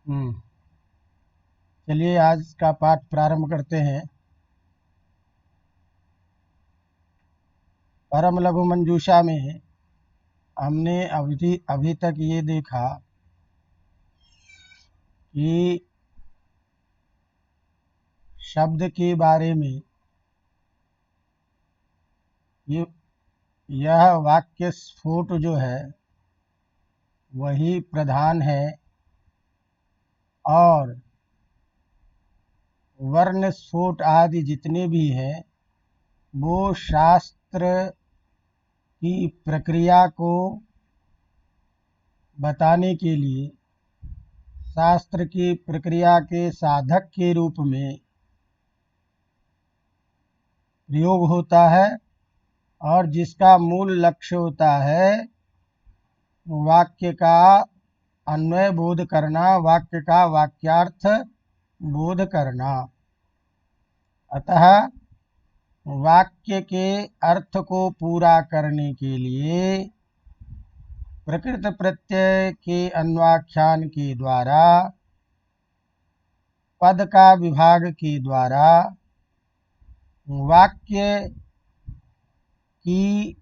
हम्म। चलिए आज का पाठ प्रारंभ करते हैं। परम लघु मंजूषा में हमने अभी तक ये देखा कि शब्द के बारे में ये यह वाक्य स्फोट जो है वही प्रधान है और वर्ण स्फोट आदि जितने भी हैं वो शास्त्र की प्रक्रिया को बताने के लिए शास्त्र की प्रक्रिया के साधक के रूप में प्रयोग होता है और जिसका मूल लक्ष्य होता है वाक्य का अन्वय बोध करना, वाक्य का वाक्यार्थ बोध करना। अतः वाक्य के अर्थ को पूरा करने के लिए प्रकृत प्रत्यय के अन्वाख्यान के द्वारा, पद का विभाग के द्वारा वाक्य की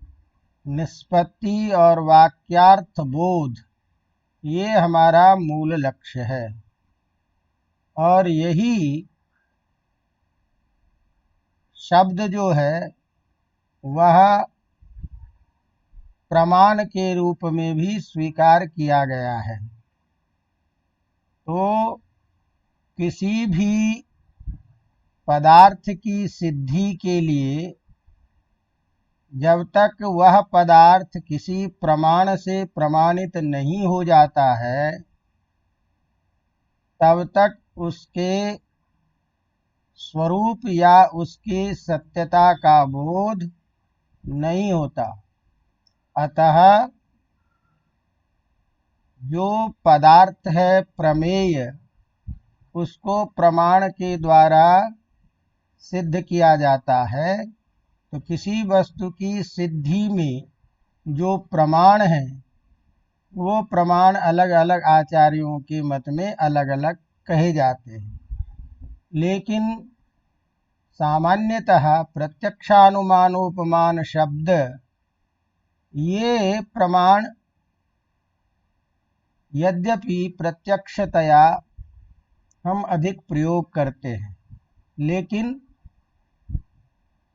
निष्पत्ति और वाक्यार्थ बोध, ये हमारा मूल लक्ष्य है। और यही शब्द जो है वह प्रमाण के रूप में भी स्वीकार किया गया है। तो किसी भी पदार्थ की सिद्धि के लिए जब तक वह पदार्थ किसी प्रमाण से प्रमाणित नहीं हो जाता है तब तक उसके स्वरूप या उसकी सत्यता का बोध नहीं होता। अतः जो पदार्थ है प्रमेय, उसको प्रमाण के द्वारा सिद्ध किया जाता है। तो किसी वस्तु की सिद्धि में जो प्रमाण है वो प्रमाण अलग अलग आचार्यों के मत में अलग अलग कहे जाते हैं, लेकिन सामान्यतः प्रत्यक्षानुमानोपमान शब्द ये प्रमाण यद्यपि प्रत्यक्षतया हम अधिक प्रयोग करते हैं, लेकिन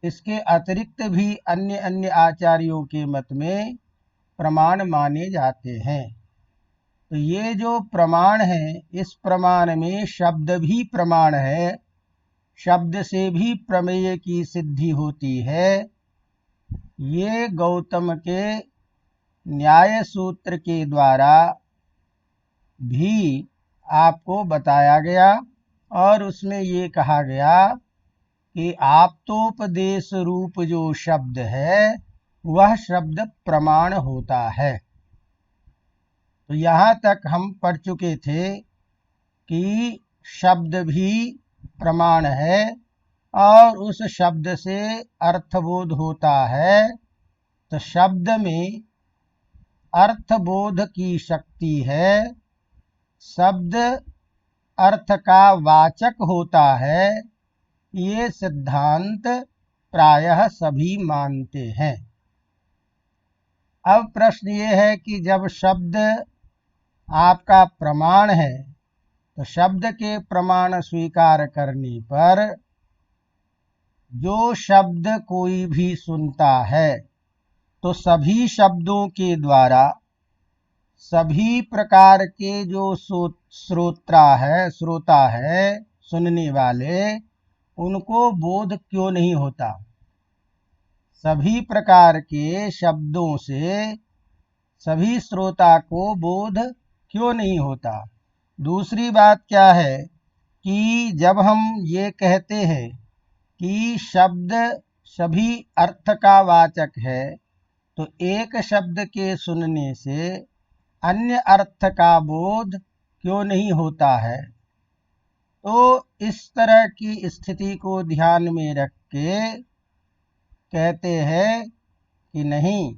इसके अतिरिक्त भी अन्य अन्य आचार्यों के मत में प्रमाण माने जाते हैं। तो ये जो प्रमाण है, इस प्रमाण में शब्द भी प्रमाण है। शब्द से भी प्रमेय की सिद्धि होती है। ये गौतम के न्याय सूत्र के द्वारा भी आपको बताया गया और उसमें ये कहा गया कि आप्तोपदेश रूप जो शब्द है वह शब्द प्रमाण होता है। तो यहाँ तक हम पढ़ चुके थे कि शब्द भी प्रमाण है और उस शब्द से अर्थबोध होता है। तो शब्द में अर्थबोध की शक्ति है। शब्द अर्थ का वाचक होता है, ये सिद्धांत प्रायः सभी मानते हैं। अब प्रश्न ये है कि जब शब्द आपका प्रमाण है तो शब्द के प्रमाण स्वीकार करने पर जो शब्द कोई भी सुनता है तो सभी शब्दों के द्वारा सभी प्रकार के जो श्रोता है सुनने वाले, उनको बोध क्यों नहीं होता? सभी प्रकार के शब्दों से सभी श्रोता को बोध क्यों नहीं होता? दूसरी बात क्या है कि जब हम ये कहते हैं कि शब्द सभी अर्थ का वाचक है तो एक शब्द के सुनने से अन्य अर्थ का बोध क्यों नहीं होता है? तो इस तरह की स्थिति को ध्यान में रख के कहते हैं कि नहीं,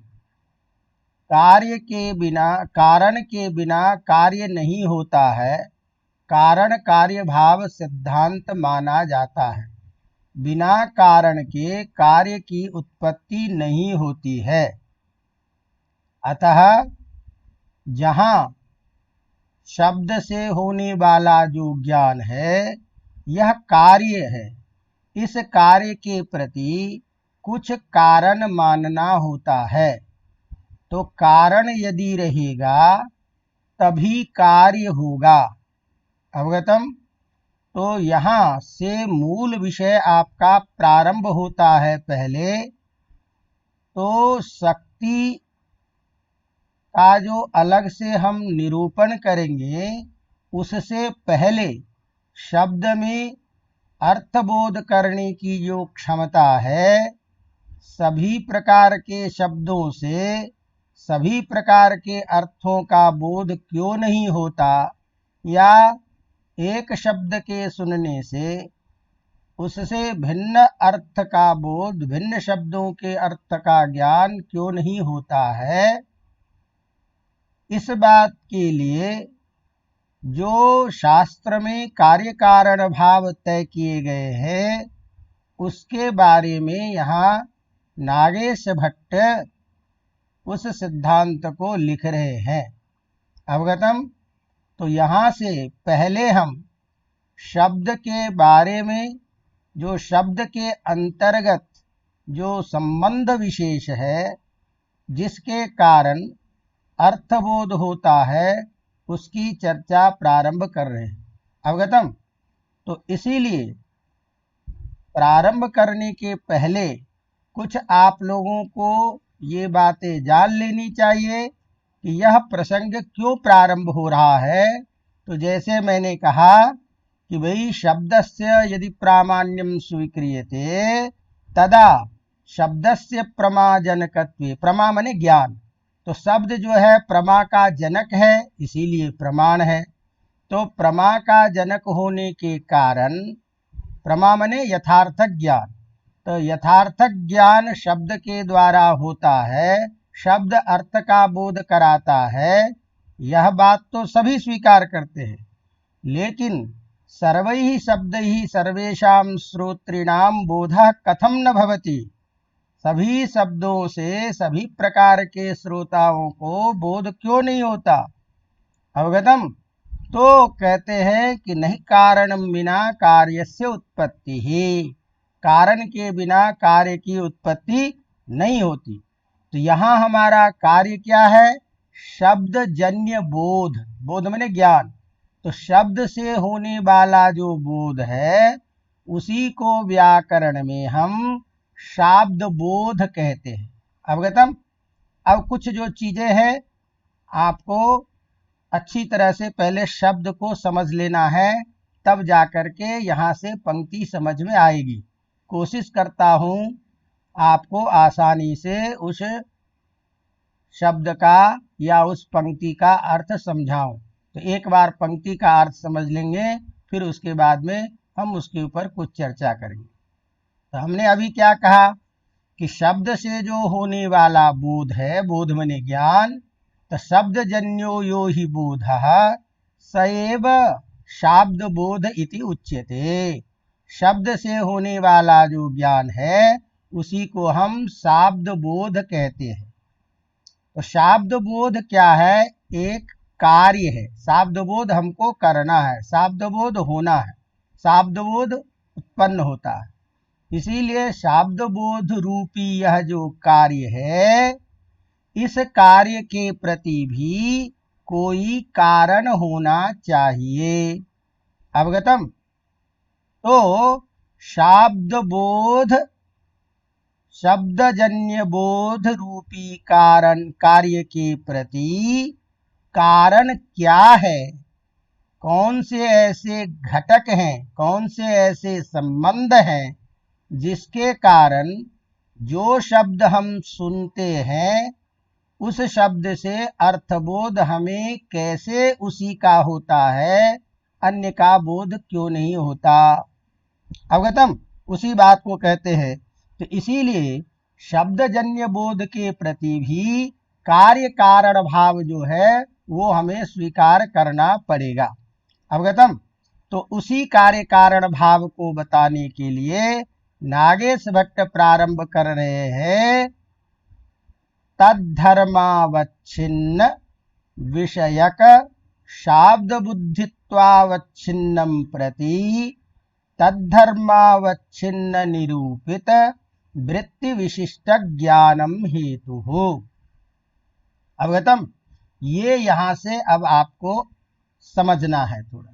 कार्य के बिना, कारण के बिना कार्य नहीं होता है। कारण कार्य भाव सिद्धांत माना जाता है। बिना कारण के कार्य की उत्पत्ति नहीं होती है। अतः जहाँ शब्द से होने वाला जो ज्ञान है यह कार्य है, इस कार्य के प्रति कुछ कारण मानना होता है। तो कारण यदि रहेगा तभी कार्य होगा। अवगतम? तो यहाँ से मूल विषय आपका प्रारंभ होता है। पहले तो शक्ति का जो अलग से हम निरूपण करेंगे, उससे पहले शब्द में अर्थबोध करने की जो क्षमता है, सभी प्रकार के शब्दों से सभी प्रकार के अर्थों का बोध क्यों नहीं होता, या एक शब्द के सुनने से उससे भिन्न अर्थ का बोध, भिन्न शब्दों के अर्थ का ज्ञान क्यों नहीं होता है। इस बात के लिए जो शास्त्र में कार्य कारण भाव तय किए गए हैं, उसके बारे में यहाँ नागेश भट्ट उस सिद्धांत को लिख रहे हैं। अवगतम? तो यहाँ से पहले हम शब्द के बारे में, जो शब्द के अंतर्गत जो संबंध विशेष है, जिसके कारण अर्थबोध होता है, उसकी चर्चा प्रारंभ कर रहे हैं। अवगतम? तो इसीलिए प्रारंभ करने के पहले कुछ आप लोगों को ये बातें जान लेनी चाहिए कि यह प्रसंग क्यों प्रारंभ हो रहा है। तो जैसे मैंने कहा कि भाई शब्दस्य यदि प्रामाण्यम स्वीक्रियते तदा शब्दस्य प्रमाजनकत्वे, प्रमा माने ज्ञान, तो शब्द जो है प्रमा का जनक है, इसीलिए प्रमाण है। तो प्रमा का जनक होने के कारण, प्रमा माने यथार्थक ज्ञान, तो यथार्थक ज्ञान शब्द के द्वारा होता है, शब्द अर्थ का बोध कराता है। यह बात तो सभी स्वीकार करते हैं, लेकिन सर्वैः शब्दैः सर्वेषां श्रोतॄणां बोधः कथम न भवति, सभी शब्दों से सभी प्रकार के श्रोताओं को बोध क्यों नहीं होता। अवगतम? तो कहते हैं कि नहीं कारणं विना कार्यस्य उत्पत्ति ही, कारण के बिना कार्य की उत्पत्ति नहीं होती। तो यहाँ हमारा कार्य क्या है? शब्द जन्य बोध, बोध माने ज्ञान। तो शब्द से होने वाला जो बोध है, उसी को व्याकरण में हम शाब्द बोध कहते हैं। अवगतम? अब कुछ जो चीजें हैं आपको अच्छी तरह से पहले शब्द को समझ लेना है, तब जाकर के यहाँ से पंक्ति समझ में आएगी। कोशिश करता हूँ आपको आसानी से उस शब्द का या उस पंक्ति का अर्थ समझाऊं। तो एक बार पंक्ति का अर्थ समझ लेंगे, फिर उसके बाद में हम उसके ऊपर कुछ चर्चा करेंगे। तो हमने अभी क्या कहा कि शब्द से जो होने वाला बोध है, बोध माने ज्ञान, तो शब्द जन्यो यो ही बोधः स एव शाब्द बोध इति उच्यते। शब्द से होने वाला जो ज्ञान है, उसी को हम शाब्द बोध कहते हैं। तो शाब्द बोध क्या है? एक कार्य है। शाब्द बोध हमको करना है, शाब्द बोध होना है, शाब्द बोध उत्पन्न होता है। इसीलिए शाब्द बोध रूपी यह जो कार्य है, इस कार्य के प्रति भी कोई कारण होना चाहिए। अवगतम? तो शाब्द बोध, शब्दजन्य बोध रूपी कारण, कार्य के प्रति कारण क्या है, कौन से ऐसे घटक हैं, कौन से ऐसे संबंध हैं, जिसके कारण जो शब्द हम सुनते हैं, उस शब्द से अर्थबोध हमें कैसे उसी का होता है, अन्य का बोध क्यों नहीं होता। अवगतम? उसी बात को कहते हैं। तो इसीलिए शब्दजन्य बोध के प्रति भी कार्य कारण भाव जो है वो हमें स्वीकार करना पड़ेगा। अवगतम? तो उसी कार्य कारण भाव को बताने के लिए नागेश भट्ट प्रारंभ कर रहे हैं तद्धर्मावच्छिन्न विषयक शाब्द बुद्धित्वावच्छिन्नं प्रति तद्धर्मावच्छिन्न निरूपित वृत्ति विशिष्ट ज्ञानम हेतु हो। अवगतम। ये यहां से अब आपको समझना है थोड़ा,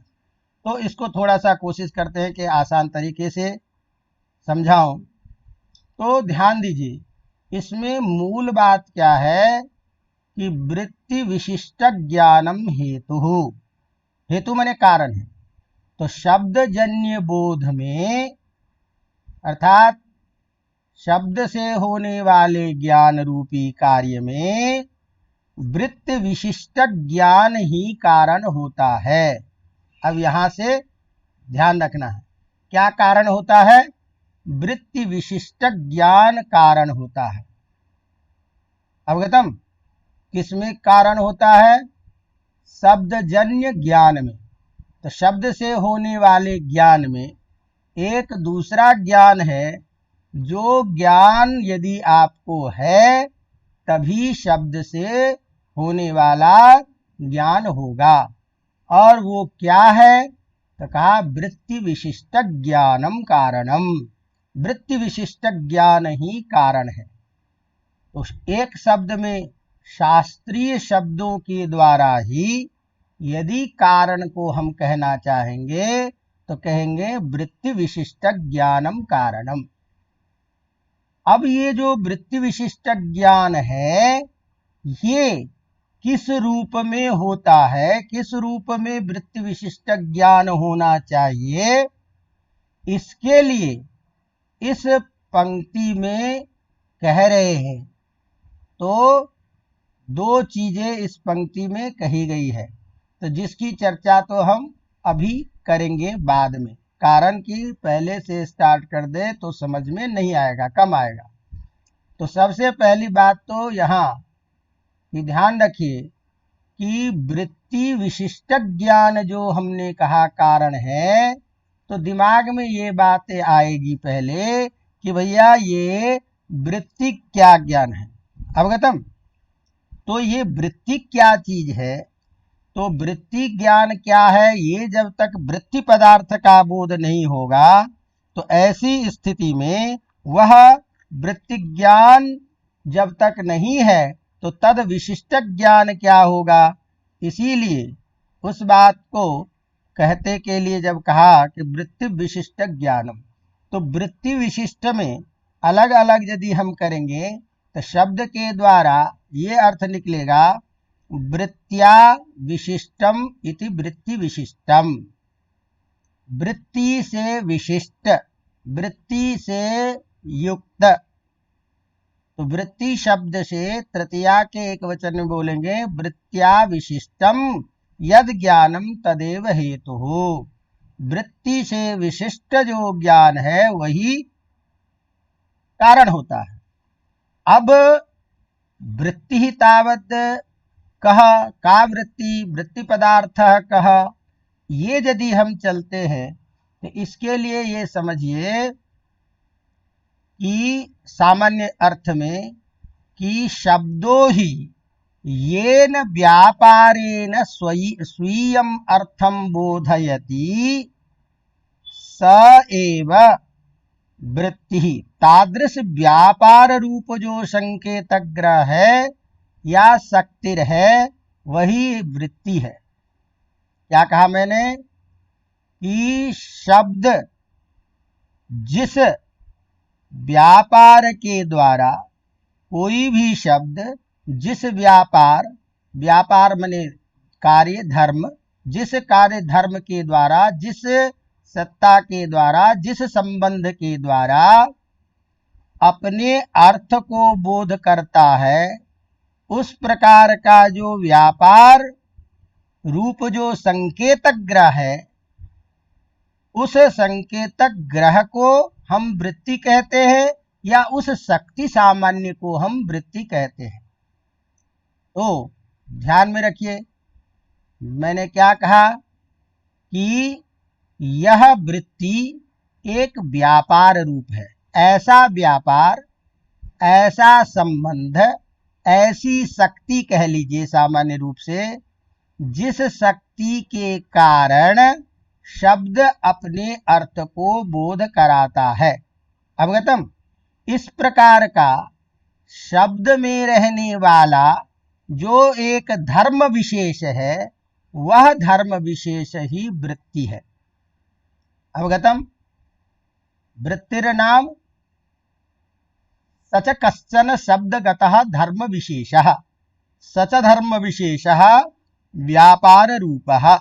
तो इसको थोड़ा सा कोशिश करते हैं कि आसान तरीके से समझाऊं। तो ध्यान दीजिए, इसमें मूल बात क्या है कि वृत्ति विशिष्ट ज्ञानम हेतु। हेतु माने कारण है। तो शब्द जन्य बोध में, अर्थात शब्द से होने वाले ज्ञान रूपी कार्य में वृत्ति विशिष्ट ज्ञान ही कारण होता है। अब यहां से ध्यान रखना है, क्या कारण होता है? वृत्ति विशिष्ट ज्ञान कारण होता है। अवगतम। किसमें कारण होता है? शब्द जन्य ज्ञान में। तो शब्द से होने वाले ज्ञान में एक दूसरा ज्ञान है, जो ज्ञान यदि आपको है तभी शब्द से होने वाला ज्ञान होगा। और वो क्या है? तो कहा वृत्ति विशिष्ट ज्ञानम कारणम। वृत्ति विशिष्ट ज्ञान ही कारण है। तो एक शब्द में शास्त्रीय शब्दों के द्वारा ही यदि कारण को हम कहना चाहेंगे तो कहेंगे वृत्ति विशिष्ट ज्ञानम कारणम। अब ये जो वृत्ति विशिष्ट ज्ञान है, ये किस रूप में होता है, किस रूप में वृत्ति विशिष्ट ज्ञान होना चाहिए, इसके लिए इस पंक्ति में कह रहे हैं। तो दो चीजें इस पंक्ति में कही गई है, तो जिसकी चर्चा तो हम अभी करेंगे बाद में। कारण कि पहले से स्टार्ट कर दे तो समझ में नहीं आएगा, कम आएगा। तो सबसे पहली बात तो यहाँ कि ध्यान रखिए कि वृत्ति विशिष्ट ज्ञान जो हमने कहा कारण है, तो दिमाग में ये बातें आएगी पहले कि भैया ये वृत्ति क्या ज्ञान है। अवगतम। तो ये वृत्ति क्या चीज है? तो वृत्ति ज्ञान क्या है, ये जब तक वृत्ति पदार्थ का बोध नहीं होगा तो ऐसी स्थिति में वह वृत्ति ज्ञान जब तक नहीं है तो तद विशिष्ट ज्ञान क्या होगा। इसीलिए उस बात को कहते के लिए जब कहा कि वृत्ति विशिष्ट ज्ञानम, तो वृत्ति विशिष्ट में अलग अलग यदि हम करेंगे तो शब्द के द्वारा ये अर्थ निकलेगा वृत्त्या विशिष्टम इति वृत्ति विशिष्टम। वृत्ति से विशिष्ट, वृत्ति से युक्त। तो वृत्ति शब्द से तृतीया के एक वचन में बोलेंगे वृत्त्या विशिष्टम यद ज्ञानम तदेव हेतु। वृत्ति से विशिष्ट जो ज्ञान है वही कारण होता है। अब वृत्ति ही तावत कह, का वृत्ति, वृत्ति पदार्थ कह, ये यदि हम चलते हैं तो इसके लिए ये समझिए कि सामान्य अर्थ में कि शब्दों ही येन व्यापारेण स्वीयम अर्थम बोधयति स एव वृत्ति। तादृश व्यापार रूप जो संकेतक ग्रह है या शक्तिर है वही वृत्ति है। क्या कहा मैंने कि शब्द जिस व्यापार के द्वारा, कोई भी शब्द जिस व्यापार, व्यापार माने कार्य धर्म, जिस कार्य धर्म के द्वारा, जिस सत्ता के द्वारा, जिस संबंध के द्वारा अपने अर्थ को बोध करता है, उस प्रकार का जो व्यापार रूप जो संकेतक ग्रह है, उस संकेतक ग्रह को हम वृत्ति कहते हैं या उस शक्ति सामान्य को हम वृत्ति कहते हैं। तो ध्यान में रखिए, मैंने क्या कहा कि यह वृत्ति एक व्यापार रूप है। ऐसा व्यापार, ऐसा संबंध, ऐसी शक्ति कह लीजिए सामान्य रूप से, जिस शक्ति के कारण शब्द अपने अर्थ को बोध कराता है। अवगतम? इस प्रकार का शब्द में रहने वाला जो एक धर्म विशेष है, वह धर्म विशेष ही वृत्ति है। अवगतम? वृत्तिर्नाम सच कश्चन शब्दगतः धर्म विशेषः, सच धर्म विशेषः व्यापार रूपः,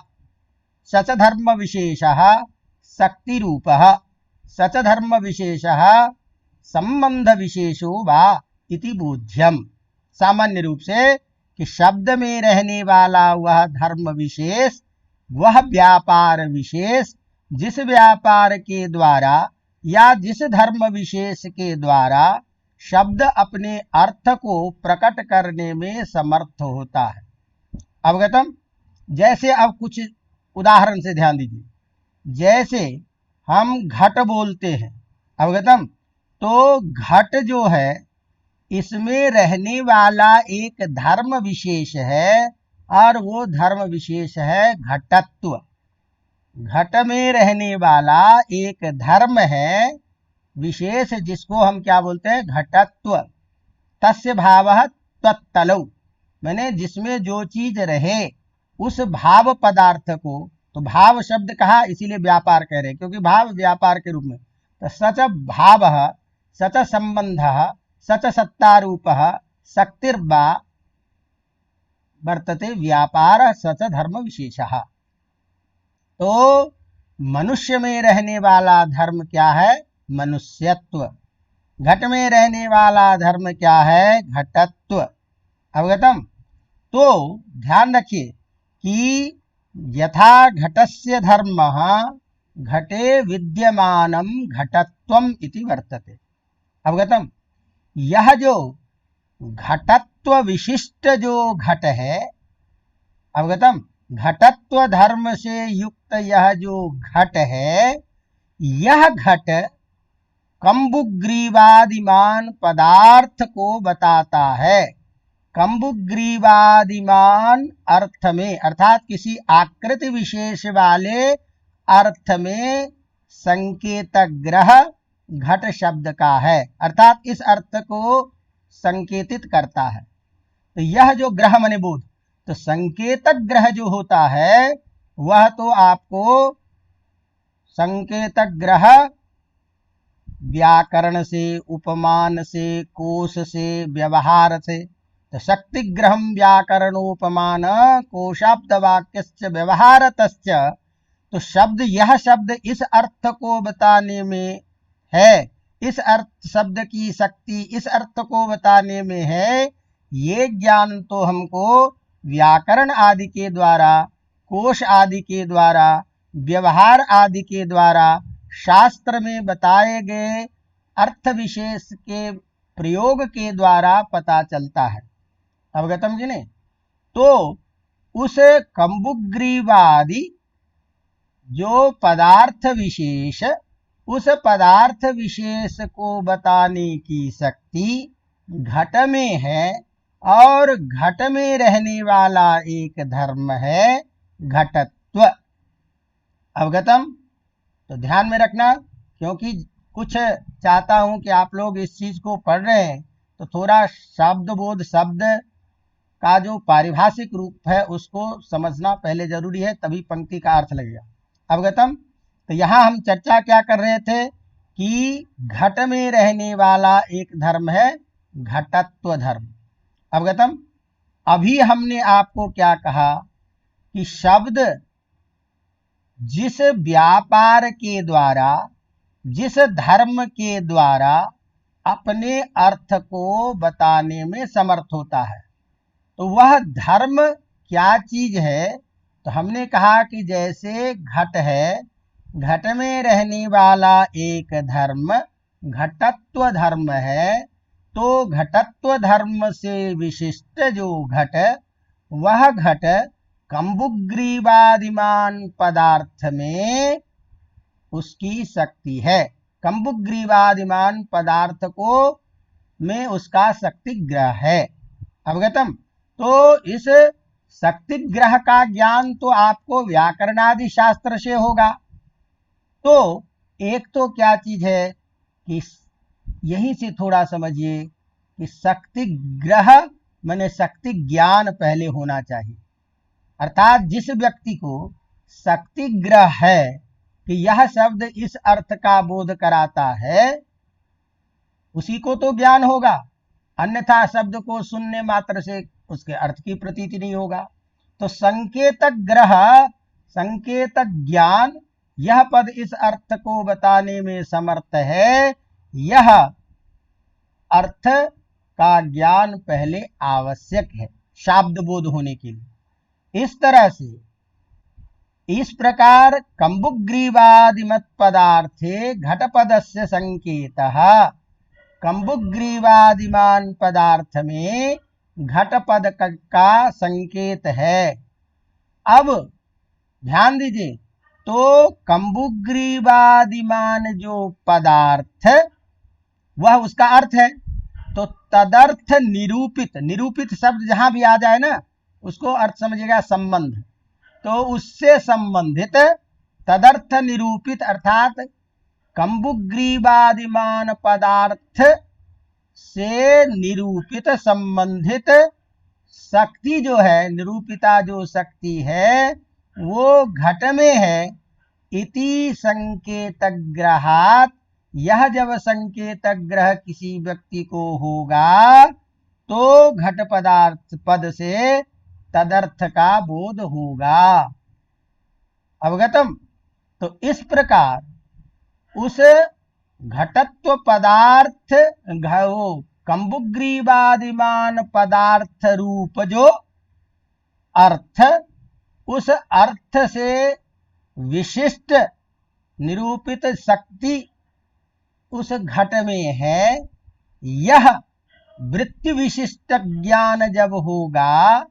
सच धर्म विशेषः शक्ति रूपः, सच धर्म विशेषः संबंध विशेषो वा इति बोध्यम। सामान्य रूप से कि शब्द में रहने वाला वह धर्म विशेष, वह व्यापार विशेष, जिस व्यापार के द्वारा या जिस धर्म विशेष के द्वारा शब्द अपने अर्थ को प्रकट करने में समर्थ होता है। अवगतम? जैसे अब कुछ उदाहरण से ध्यान दीजिए। जैसे हम घट बोलते हैं, अवगतम, तो घट जो है इसमें रहने वाला एक धर्म विशेष है और वो धर्म विशेष है घटत्व। घट में रहने वाला एक धर्म है विशेष, जिसको हम क्या बोलते हैं? घटत्व। तस्य भावः त्वत्तलौ, मैंने जिसमें जो चीज रहे उस भाव पदार्थ को, तो भाव शब्द कहा इसीलिए व्यापार कह रहे, क्योंकि भाव व्यापार के रूप में। तो सच भावः, सच संबंधः, सच सत्तारूपः शक्तिर्वा वर्तते व्यापार सच धर्म विशेषः। तो मनुष्य में रहने वाला धर्म क्या है? मनुष्यत्व। घट में रहने वाला धर्म क्या है? घटत्व। अवगतम? तो ध्यान रखिए कि यथा घटस्य धर्मः घटे विद्यमानं घटत्वम् इति वर्तते। अवगतम? यह जो घटत्व विशिष्ट जो घट है, अवगतम, घटत्व धर्म से युक्त यह जो घट है, यह घट कंबुग्रीवादिमान पदार्थ को बताता है। कंबुग्रीवादिमान अर्थ में, अर्थात किसी आकृति विशेष वाले अर्थ में संकेतक ग्रह घट शब्द का है, अर्थात इस अर्थ को संकेतित करता है। तो यह जो ग्रह माने बोध, तो संकेतक ग्रह जो होता है वह तो आपको संकेतक ग्रह व्याकरण से, उपमान से, कोश से, व्यवहार से। तो शक्ति ग्रहम व्याकरणोपमान कोशाब्द वाक्यश्च व्यवहारतश्च। तो शब्द, यह शब्द इस अर्थ को बताने में है, इस अर्थ शब्द की शक्ति इस अर्थ को बताने में है, ये ज्ञान तो हमको व्याकरण आदि के द्वारा, कोश आदि के द्वारा, व्यवहार आदि के द्वारा, शास्त्र में बताए गए अर्थ विशेष के प्रयोग के द्वारा पता चलता है। अवगतम जी ने? तो उस कंबुग्रीवादि जो पदार्थ विशेष, उस पदार्थ विशेष को बताने की शक्ति घट में है, और घट में रहने वाला एक धर्म है घटत्व। अवगतम? तो ध्यान में रखना, क्योंकि कुछ चाहता हूं कि आप लोग इस चीज को पढ़ रहे हैं तो थोड़ा शब्द बोध, शब्द का जो पारिभाषिक रूप है उसको समझना पहले जरूरी है, तभी पंक्ति का अर्थ लगेगा। अवगतम? तो यहाँ हम चर्चा क्या कर रहे थे कि घट में रहने वाला एक धर्म है घटत्व धर्म। अवगतम? अभी हमने आपको क्या कहा कि शब्द जिस व्यापार के द्वारा, जिस धर्म के द्वारा अपने अर्थ को बताने में समर्थ होता है, तो वह धर्म क्या चीज है? तो हमने कहा कि जैसे घट है, घट में रहने वाला एक धर्म घटत्व धर्म है, तो घटत्व धर्म से विशिष्ट जो घट, वह घट कंबुग्रीवादिमान पदार्थ में उसकी शक्ति है। कंबुग्रीवादिमान पदार्थ को में उसका शक्ति ग्रह है। अवगतम। तो इस शक्ति ग्रह का ज्ञान तो आपको व्याकरणादि शास्त्र से होगा। तो एक तो क्या चीज है कि यहीं से थोड़ा समझिए कि शक्ति ग्रह माने शक्ति ज्ञान पहले होना चाहिए। अर्थात जिस व्यक्ति को शक्ति ग्रह है कि यह शब्द इस अर्थ का बोध कराता है, उसी को तो ज्ञान होगा, अन्यथा शब्द को सुनने मात्र से उसके अर्थ की प्रतीति नहीं होगा। तो संकेतक ग्रह, संकेतक ज्ञान, यह पद इस अर्थ को बताने में समर्थ है, यह अर्थ का ज्ञान पहले आवश्यक है शाब्द बोध होने के लिए। इस तरह से इस प्रकार कंबुग्रीवादिमत पदार्थे घटपदस्य संकेतः, कंबुग्रीवादिमान पदार्थ में घटपद का संकेत है। अब ध्यान दीजिए, तो कंबुग्रीवादिमान जो पदार्थ वह उसका अर्थ है, तो तदर्थ निरूपित, निरूपित शब्द जहां भी आ जाए ना उसको अर्थ समझिएगा संबंध, तो उससे संबंधित तदर्थ निरूपित अर्थात कंबुग्रीवादिमान पदार्थ से निरूपित संबंधित शक्ति जो है, निरूपिता जो शक्ति है वो घट में है। इति संकेतक ग्रहात, यह जब संकेतक ग्रह किसी व्यक्ति को होगा तो घट पदार्थ पद से तदर्थ का बोध होगा। अवगतम। तो इस प्रकार उस घटत्व पदार्थ कंबुग्रीवादिमान पदार्थ रूप जो अर्थ, उस अर्थ से विशिष्ट निरूपित शक्ति उस घट में है। यह वृत्ति विशिष्ट ज्ञान जब होगा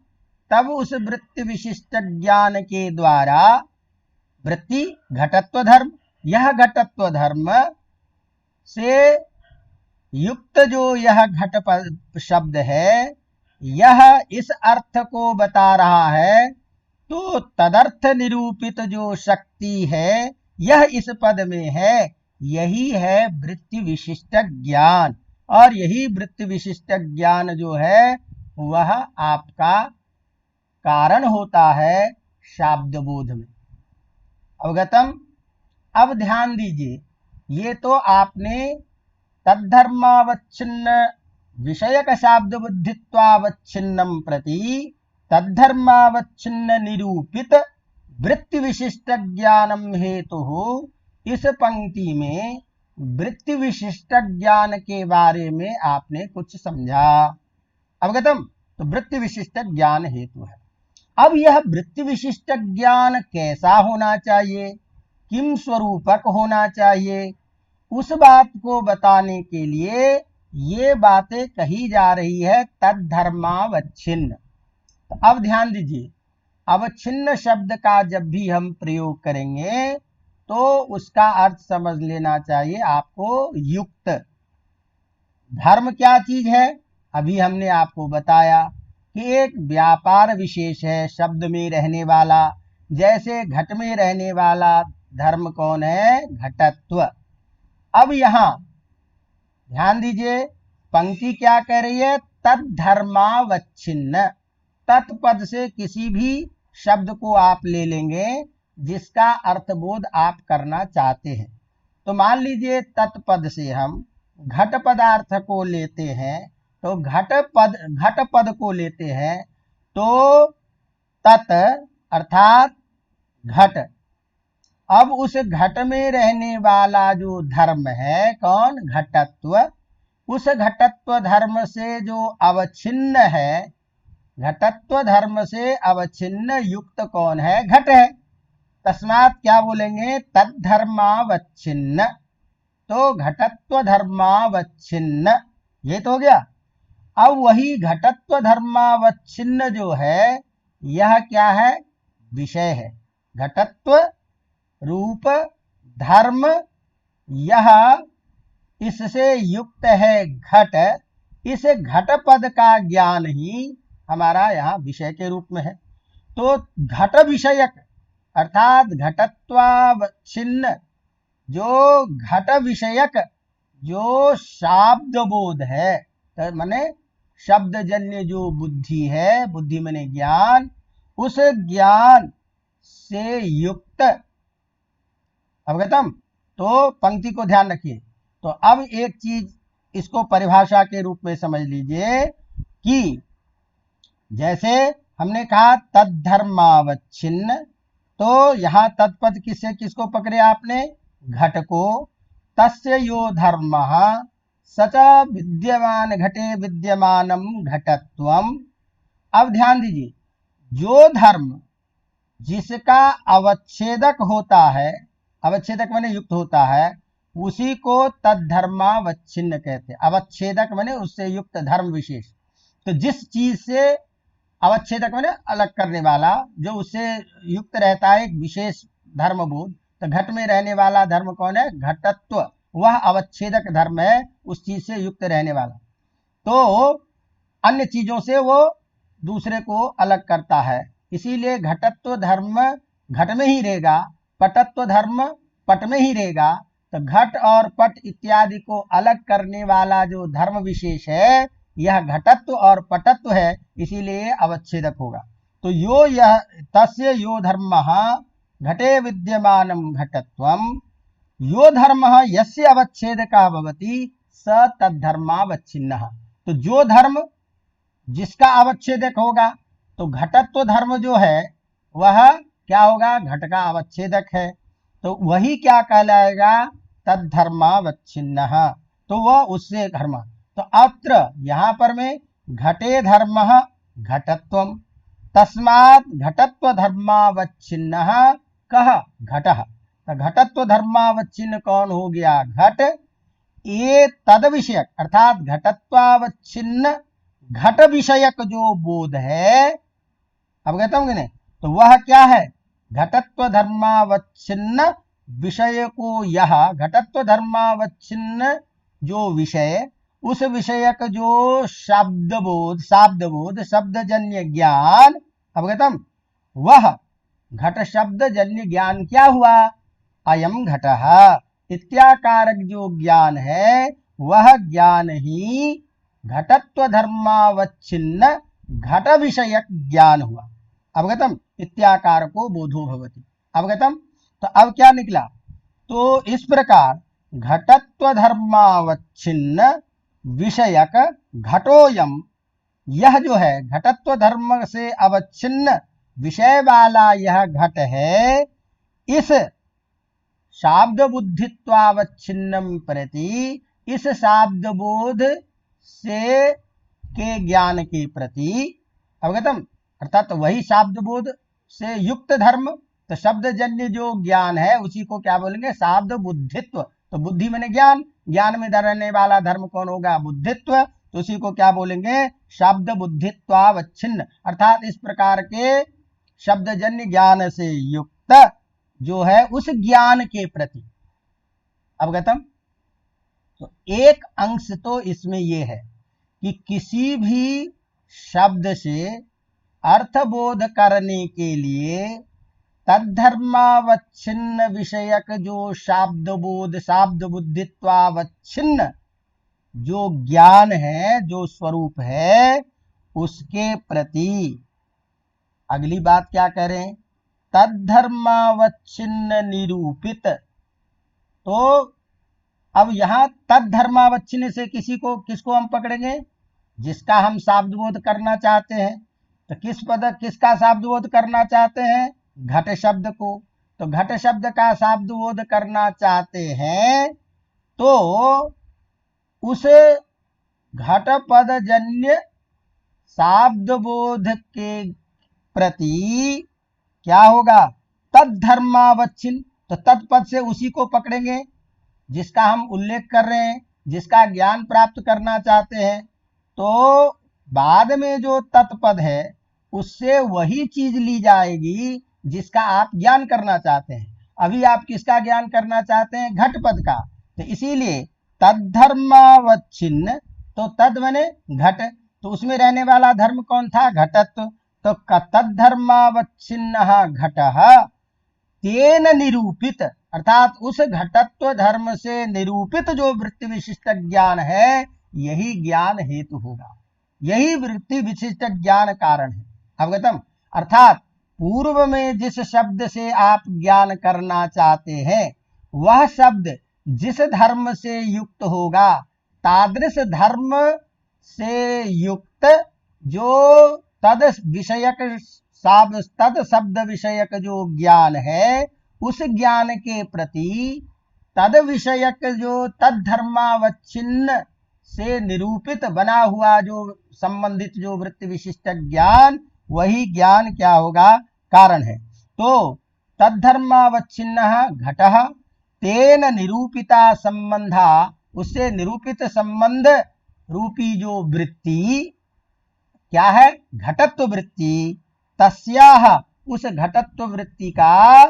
तब उस वृत्ति विशिष्ट ज्ञान के द्वारा वृत्ति घटत्व धर्म, यह घटत्व धर्म से युक्त जो यह घट शब्द है, यह इस अर्थ को बता रहा है, तो तदर्थ निरूपित जो शक्ति है यह इस पद में है। यही है वृत्ति विशिष्ट ज्ञान, और यही वृत्ति विशिष्ट ज्ञान जो है वह आपका कारण होता है शाब्द बोध में। अवगतम। अब ध्यान दीजिए, ये तो आपने तद्धर्मावच्छिन्न विषयक शाब्द बुद्धित्वावच्छिन्नम प्रति तद्धर्मावच्छिन्न निरूपित वृत्ति विशिष्ट ज्ञानम हेतु इस पंक्ति में वृत्ति विशिष्ट ज्ञान के बारे में आपने कुछ समझा। अवगतम। तो वृत्ति विशिष्ट ज्ञान हेतु है। अब यह वृत्ति विशिष्ट ज्ञान कैसा होना चाहिए, किम स्वरूपक होना चाहिए, उस बात को बताने के लिए ये बातें कही जा रही है तद्धर्मावच्छिन्न। तो अब ध्यान दीजिए, अवच्छिन्न शब्द का जब भी हम प्रयोग करेंगे तो उसका अर्थ समझ लेना चाहिए आपको युक्त। धर्म क्या चीज है, अभी हमने आपको बताया कि एक व्यापार विशेष है शब्द में रहने वाला। जैसे घट में रहने वाला धर्म कौन है, घटत्व। अब यहां ध्यान दीजिए, पंक्ति क्या कह रही है, तद्धर्मावच्छिन्न। तत्पद से किसी भी शब्द को आप ले लेंगे जिसका अर्थबोध आप करना चाहते हैं। तो मान लीजिए तत्पद से हम घट पदार्थ को लेते हैं, तो घट पद को लेते हैं, तो तत् अर्थात घट। अब उस घट में रहने वाला जो धर्म है कौन, घटत्व, उस घटत्व धर्म से जो अवच्छिन्न है, घटत्व धर्म से अवच्छिन्न युक्त कौन है, घट है। तस्मात् क्या बोलेंगे, तद्धर्मावच्छिन्न। तो घटत्व धर्मावच्छिन्न, ये तो हो गया। अब वही घटत्व धर्मावच्छिन्न जो है यह क्या है, विषय है। घटत्व रूप धर्म यह इससे युक्त है घट, इस घट पद का ज्ञान ही हमारा यहाँ विषय के रूप में है। तो घट विषयक अर्थात घटत्वावच्छिन्न जो घट विषयक जो शाब्द बोध है, तो माने शब्दजन्य जो बुद्धि है, बुद्धि माने ज्ञान, उस ज्ञान से युक्त, अवगतम। तो पंक्ति को ध्यान रखिए। तो अब एक चीज इसको परिभाषा के रूप में समझ लीजिए कि जैसे हमने कहा तद्धर्मावच्छिन्न, तो यहां तत्पद किससे किसको पकड़े आपने? घट को। तस्य यो धर्मः सच विद्यमान घटे विद्यमानम घटत्वम। अब ध्यान दीजिए, जो धर्म जिसका अवच्छेदक होता है, अवच्छेदक माने युक्त होता है, उसी को तद्धर्मावच्छिन्न कहते हैं। अवच्छेदक माने उससे युक्त धर्म विशेष। तो जिस चीज से अवच्छेदक माने अलग करने वाला, जो उससे युक्त रहता है एक विशेष धर्म बोध, तो घट में रहने वाला धर्म कौन है? घटत्व। वह अवच्छेदक धर्म है, उस चीज से युक्त रहने वाला। तो अन्य चीजों से वो दूसरे को अलग करता है, इसीलिए घटत्व धर्म घट में ही रहेगा, पटत्व धर्म पट में ही रहेगा। तो घट और पट इत्यादि को अलग करने वाला जो धर्म विशेष है, यह घटत्व और पटत्व है, इसीलिए अवच्छेदक होगा। तो यो यह तस्य यो धर्मः घटे विद्यमानम घटत्वम, यो धर्मः यस्य अवच्छेदकः भवति स तद्धर्मावच्छिन्नः। तो जो धर्म जिसका अवच्छेदक होगा, तो घटत्व धर्म जो है वह क्या होगा? घट का अवच्छेदक है, तो वही क्या कहलाएगा? तद्धर्मावच्छिन्नः। तो वह उससे धर्म। तो अत्र यहां पर में घटे धर्मः घटत्वम, तस्मात् घटत्व धर्मावच्छिन्नः कः? घटः। तो घटत्व धर्मावच्छिन्न कौन हो गया? घट। ये तद विषयक अर्थात घटत्वावच्छिन्न घट विषयक जो बोध है, अवगतम कि नहीं? तो वह क्या है? घटत्व धर्मावच्छिन्न विषय को, यह घटत्व धर्मावच्छिन्न जो विषय, उस विषयक जो शब्द बोध, शब्दजन्य ज्ञान, अवगतम, वह घट शब्दजन्य ज्ञान क्या हुआ? अयम घटः इत्याकारक जो ज्ञान है, वह ज्ञान ही घटत्व धर्मावच्छिन्न घट विषयक ज्ञान हुआ। अवगतम? इत्याकार को बोधो भवति। अवगतम? तो अब क्या निकला? तो इस प्रकार घटत्व धर्मावच्छिन्न विषयक घटोयम, यह जो है घटत्व धर्म से अवच्छिन्न विषय वाला यह घट है, इस शाब्द बुद्धित्वावच्छिन्नम प्रति, इस शाब्द बोध से के ज्ञान के प्रति, अवगतम, अर्थात वही शाब्द बोध से युक्त धर्म, तो शब्दजन्य जो ज्ञान है उसी को क्या बोलेंगे? शाब्द बुद्धित्व। तो बुद्धि माने ज्ञान, ज्ञान में रहने वाला धर्म कौन होगा? बुद्धित्व। तो उसी को क्या बोलेंगे? शब्द बुद्धित्वावच्छिन्न, अर्थात इस प्रकार के शब्दजन्य ज्ञान से युक्त जो है उस ज्ञान के प्रति। अवगतम? तो एक अंश तो इसमें यह है कि किसी भी शब्द से अर्थबोध करने के लिए तद्धर्मावच्छिन्न विषयक जो शाब्द बोध, शाब्द बुद्धित्वावच्छिन्न जो ज्ञान है, जो स्वरूप है, उसके प्रति अगली बात क्या कह रहे हैं? तद्धर्मावच्छिन्न निरूपित। तो अब यहां तद्धर्मावच्छिन्न से किसको हम पकड़ेंगे? जिसका हम शाब्दबोध करना चाहते हैं। तो किसका शाब्दबोध करना चाहते हैं? घट शब्द को। तो घट शब्द का शाब्दबोध करना चाहते हैं, तो उस घट पद जन्य शाब्दबोध के प्रति क्या होगा? तद्धर्मावच्छिन्न। तो तत्पद से उसी को पकड़ेंगे जिसका हम उल्लेख कर रहे हैं, जिसका ज्ञान प्राप्त करना चाहते हैं। तो बाद में जो तत्पद है उससे वही चीज ली जाएगी जिसका आप ज्ञान करना चाहते हैं। अभी आप किसका ज्ञान करना चाहते हैं? घट पद का। तो इसीलिए तद्धर्मावच्छिन्न, तो तद बने घट, तो उसमें रहने वाला धर्म कौन था? घटत्व। तो तद्धर्मावच्छिन्न घटः तेन निरूपित, अर्थात उस घटत्व धर्म से निरूपित जो वृत्ति विशिष्ट ज्ञान है, यही ज्ञान हेतु होगा, यही वृत्ति विशिष्ट ज्ञान कारण है। अवगतम? अर्थात पूर्व में जिस शब्द से आप ज्ञान करना चाहते हैं, वह शब्द जिस धर्म से युक्त होगा, तादृश धर्म से युक्त जो तद विषयक तद शब्द विषयक जो ज्ञान है, उस ज्ञान के प्रति तद विषयक जो तद्धर्मावच्छिन्न से निरूपित बना हुआ जो संबंधित जो वृत्ति विशिष्ट ज्ञान, वही ज्ञान क्या होगा? कारण है। तो तद्धर्मावच्छिन्न घटः तेन निरूपिता संबंधा, उससे निरूपित संबंध रूपी जो वृत्ति क्या है? घटत्व वृत्ति। तस्याह, उस घटत्व वृत्ति का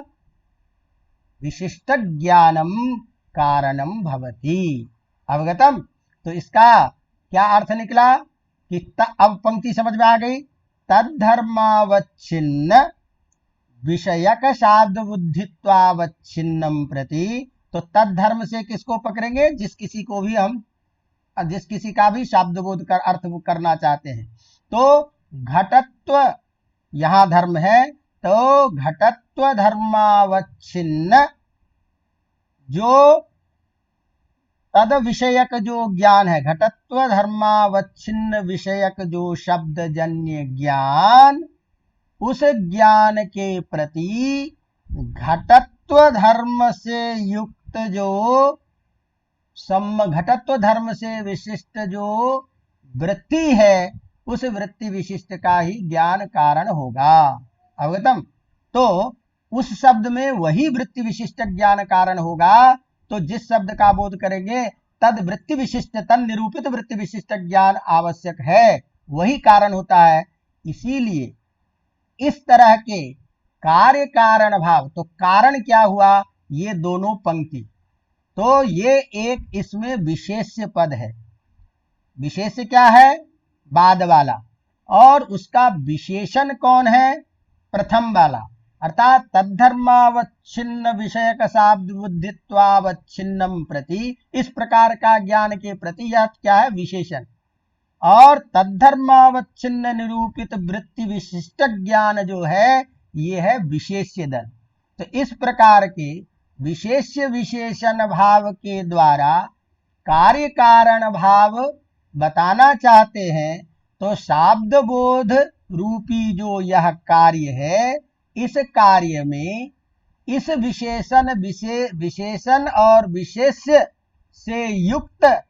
विशिष्ट ज्ञानम कारणम भवति। अवगतम? तो इसका क्या अर्थ निकला कि अब पंक्ति समझ में आ गई। तद्धर्मावच्छिन्न विषयक शाब्द बुद्धित्वावच्छिन्नम प्रति, तो तद्धर्म से किसको पकड़ेंगे? जिस किसी का भी शाब्द बोध कर अर्थ करना चाहते हैं। तो घटत्व यहां धर्म है, तो घटत्व धर्मावच्छिन्न जो तद विषयक जो ज्ञान है, घटत्व धर्मावच्छिन्न विषयक जो शब्द जन्य ज्ञान, उस ज्ञान के प्रति घटत्व धर्म से युक्त जो घटत्व धर्म से विशिष्ट जो वृत्ति है, उस वृत्ति विशिष्ट का ही ज्ञान कारण होगा। अवगतम? तो उस शब्द में वही वृत्ति विशिष्ट ज्ञान कारण होगा। तो जिस शब्द का बोध करेंगे, तद वृत्ति विशिष्ट, तद निरूपित वृत्ति विशिष्ट ज्ञान आवश्यक है, वही कारण होता है। इसीलिए इस तरह के कार्य कारण भाव, तो कारण क्या हुआ? ये दोनों पंक्ति, तो ये एक इसमें विशेष्य पद है। विशेष्य क्या है? बाद वाला। और उसका विशेषण कौन है? प्रथम वाला। अर्थात तद्धर्मावच्छिन्न विषयक शाब्द बुद्धित्वावच्छिन्नम प्रति, इस प्रकार का ज्ञान के प्रति यह क्या है? विशेषण। और तद्धर्मावच्छिन्न निरूपित वृत्ति विशिष्ट ज्ञान जो है, ये है विशेष्य दल। तो इस प्रकार के विशेष्य विशेषण भाव के द्वारा कार्य कारण भाव बताना चाहते हैं। तो शाब्द बोध रूपी जो यह कार्य है, इस कार्य में इस विशेषण और विशेष्य से युक्त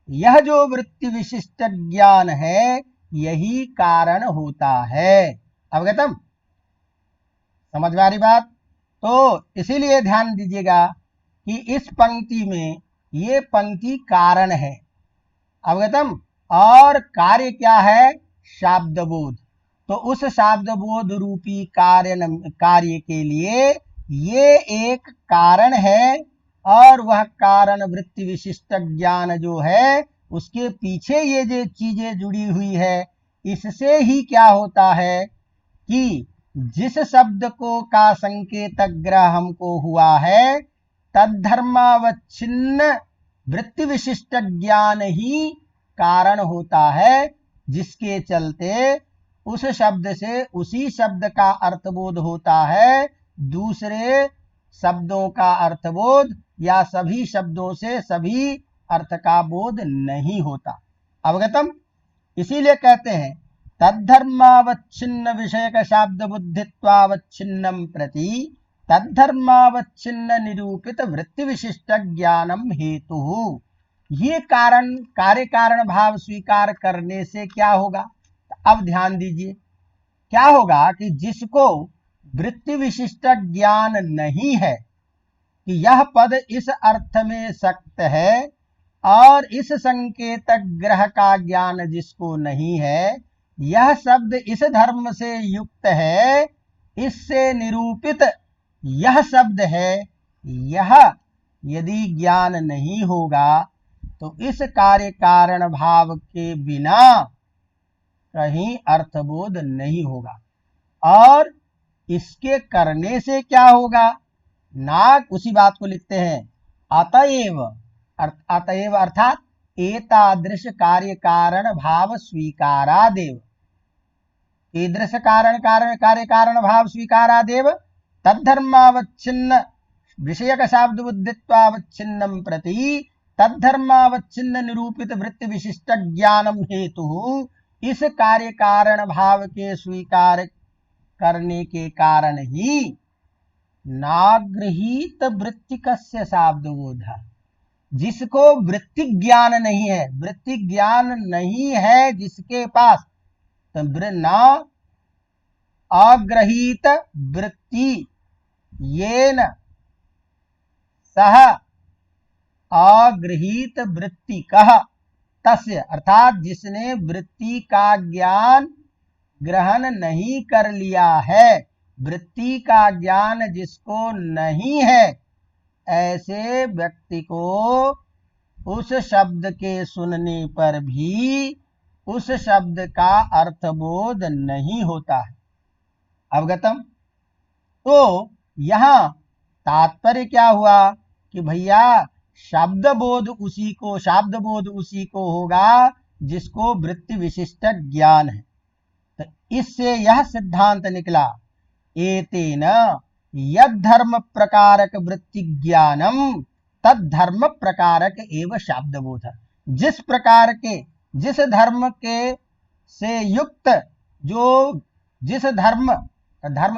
यह जो वृत्ति विशिष्ट ज्ञान है, यही कारण होता है। अवगतम? समझ में आ रही बात? तो इसीलिए ध्यान दीजिएगा कि इस पंक्ति में ये पंक्ति कारण है। अवगतम? और कार्य क्या है? शाब्दबोध। तो उस शाब्दबोध रूपी कार्य के लिए ये एक कारण है, और वह कारण वृत्ति विशिष्ट ज्ञान जो है, उसके पीछे ये जो चीजें जुड़ी हुई है, इससे ही क्या होता है कि जिस शब्द को का संकेत ग्रह हमको हुआ है, तद्धर्मावच्छिन्न वृत्ति विशिष्ट ज्ञान ही कारण होता है, जिसके चलते उस शब्द से उसी शब्द का अर्थबोध होता है, दूसरे शब्दों का अर्थबोध या सभी शब्दों से सभी अर्थ का बोध नहीं होता। अवगतम? इसीलिए कहते हैं तद्धर्मावच्छिन्न विषयक शाब्द बुद्धित्वावच्छिन्नम प्रति तद्धर्मावच्छिन्न निरूपित वृत्ति विशिष्ट ज्ञानम हेतु। ये कारण कार्य कारण भाव स्वीकार करने से क्या होगा? अब ध्यान दीजिए, क्या होगा कि जिसको वृत्ति विशिष्ट ज्ञान नहीं है कि यह पद इस अर्थ में सक्त है, और इस संकेत ग्रह का ज्ञान जिसको नहीं है, यह शब्द इस धर्म से युक्त है, इससे निरूपित यह शब्द है, यह यदि ज्ञान नहीं होगा तो इस कार्य कारण भाव के बिना कहीं अर्थबोध नहीं होगा। और इसके करने से क्या होगा? नाग उसी बात को लिखते हैं, अतएव अतएव अर्थात एतादृश कार्य कारण भाव स्वीकारादेव, ईदृश कार्य कारण भाव स्वीकारादेव तद्धर्मावच्छिन्न विषयक शाब्द बुद्धित्वावच्छिन्नं प्रति तद्धर्मावच्छिन्न निरूपित वृत्ति विशिष्ट ज्ञानम हेतु इस कार्य कारण भाव के स्वीकार करने के कारण ही नागृहीत वृत्तिकस्य शाब्दबोध, जिसको वृत्ति ज्ञान नहीं है, वृत्ति ज्ञान नहीं है जिसके पास, तो ना अग्रहीत वृत्ति येन सह अग्रहीत वृत्ति कह तस्य, अर्थात जिसने वृत्ति का ज्ञान ग्रहण नहीं कर लिया है, वृत्ति का ज्ञान जिसको नहीं है, ऐसे व्यक्ति को उस शब्द के सुनने पर भी उस शब्द का अर्थबोध नहीं होता है। अवगतम? तो यहां तात्पर्य क्या हुआ कि भैया शाब्द बोध उसी को होगा जिसको वृत्ति विशिष्ट ज्ञान है। तो इससे यह सिद्धांत निकला, एतेन यद्धर्म प्रकारक वृत्ति ज्ञानम तद्धर्म प्रकारक एव शाब्दबोध, जिस धर्म के से युक्त जो जिस धर्म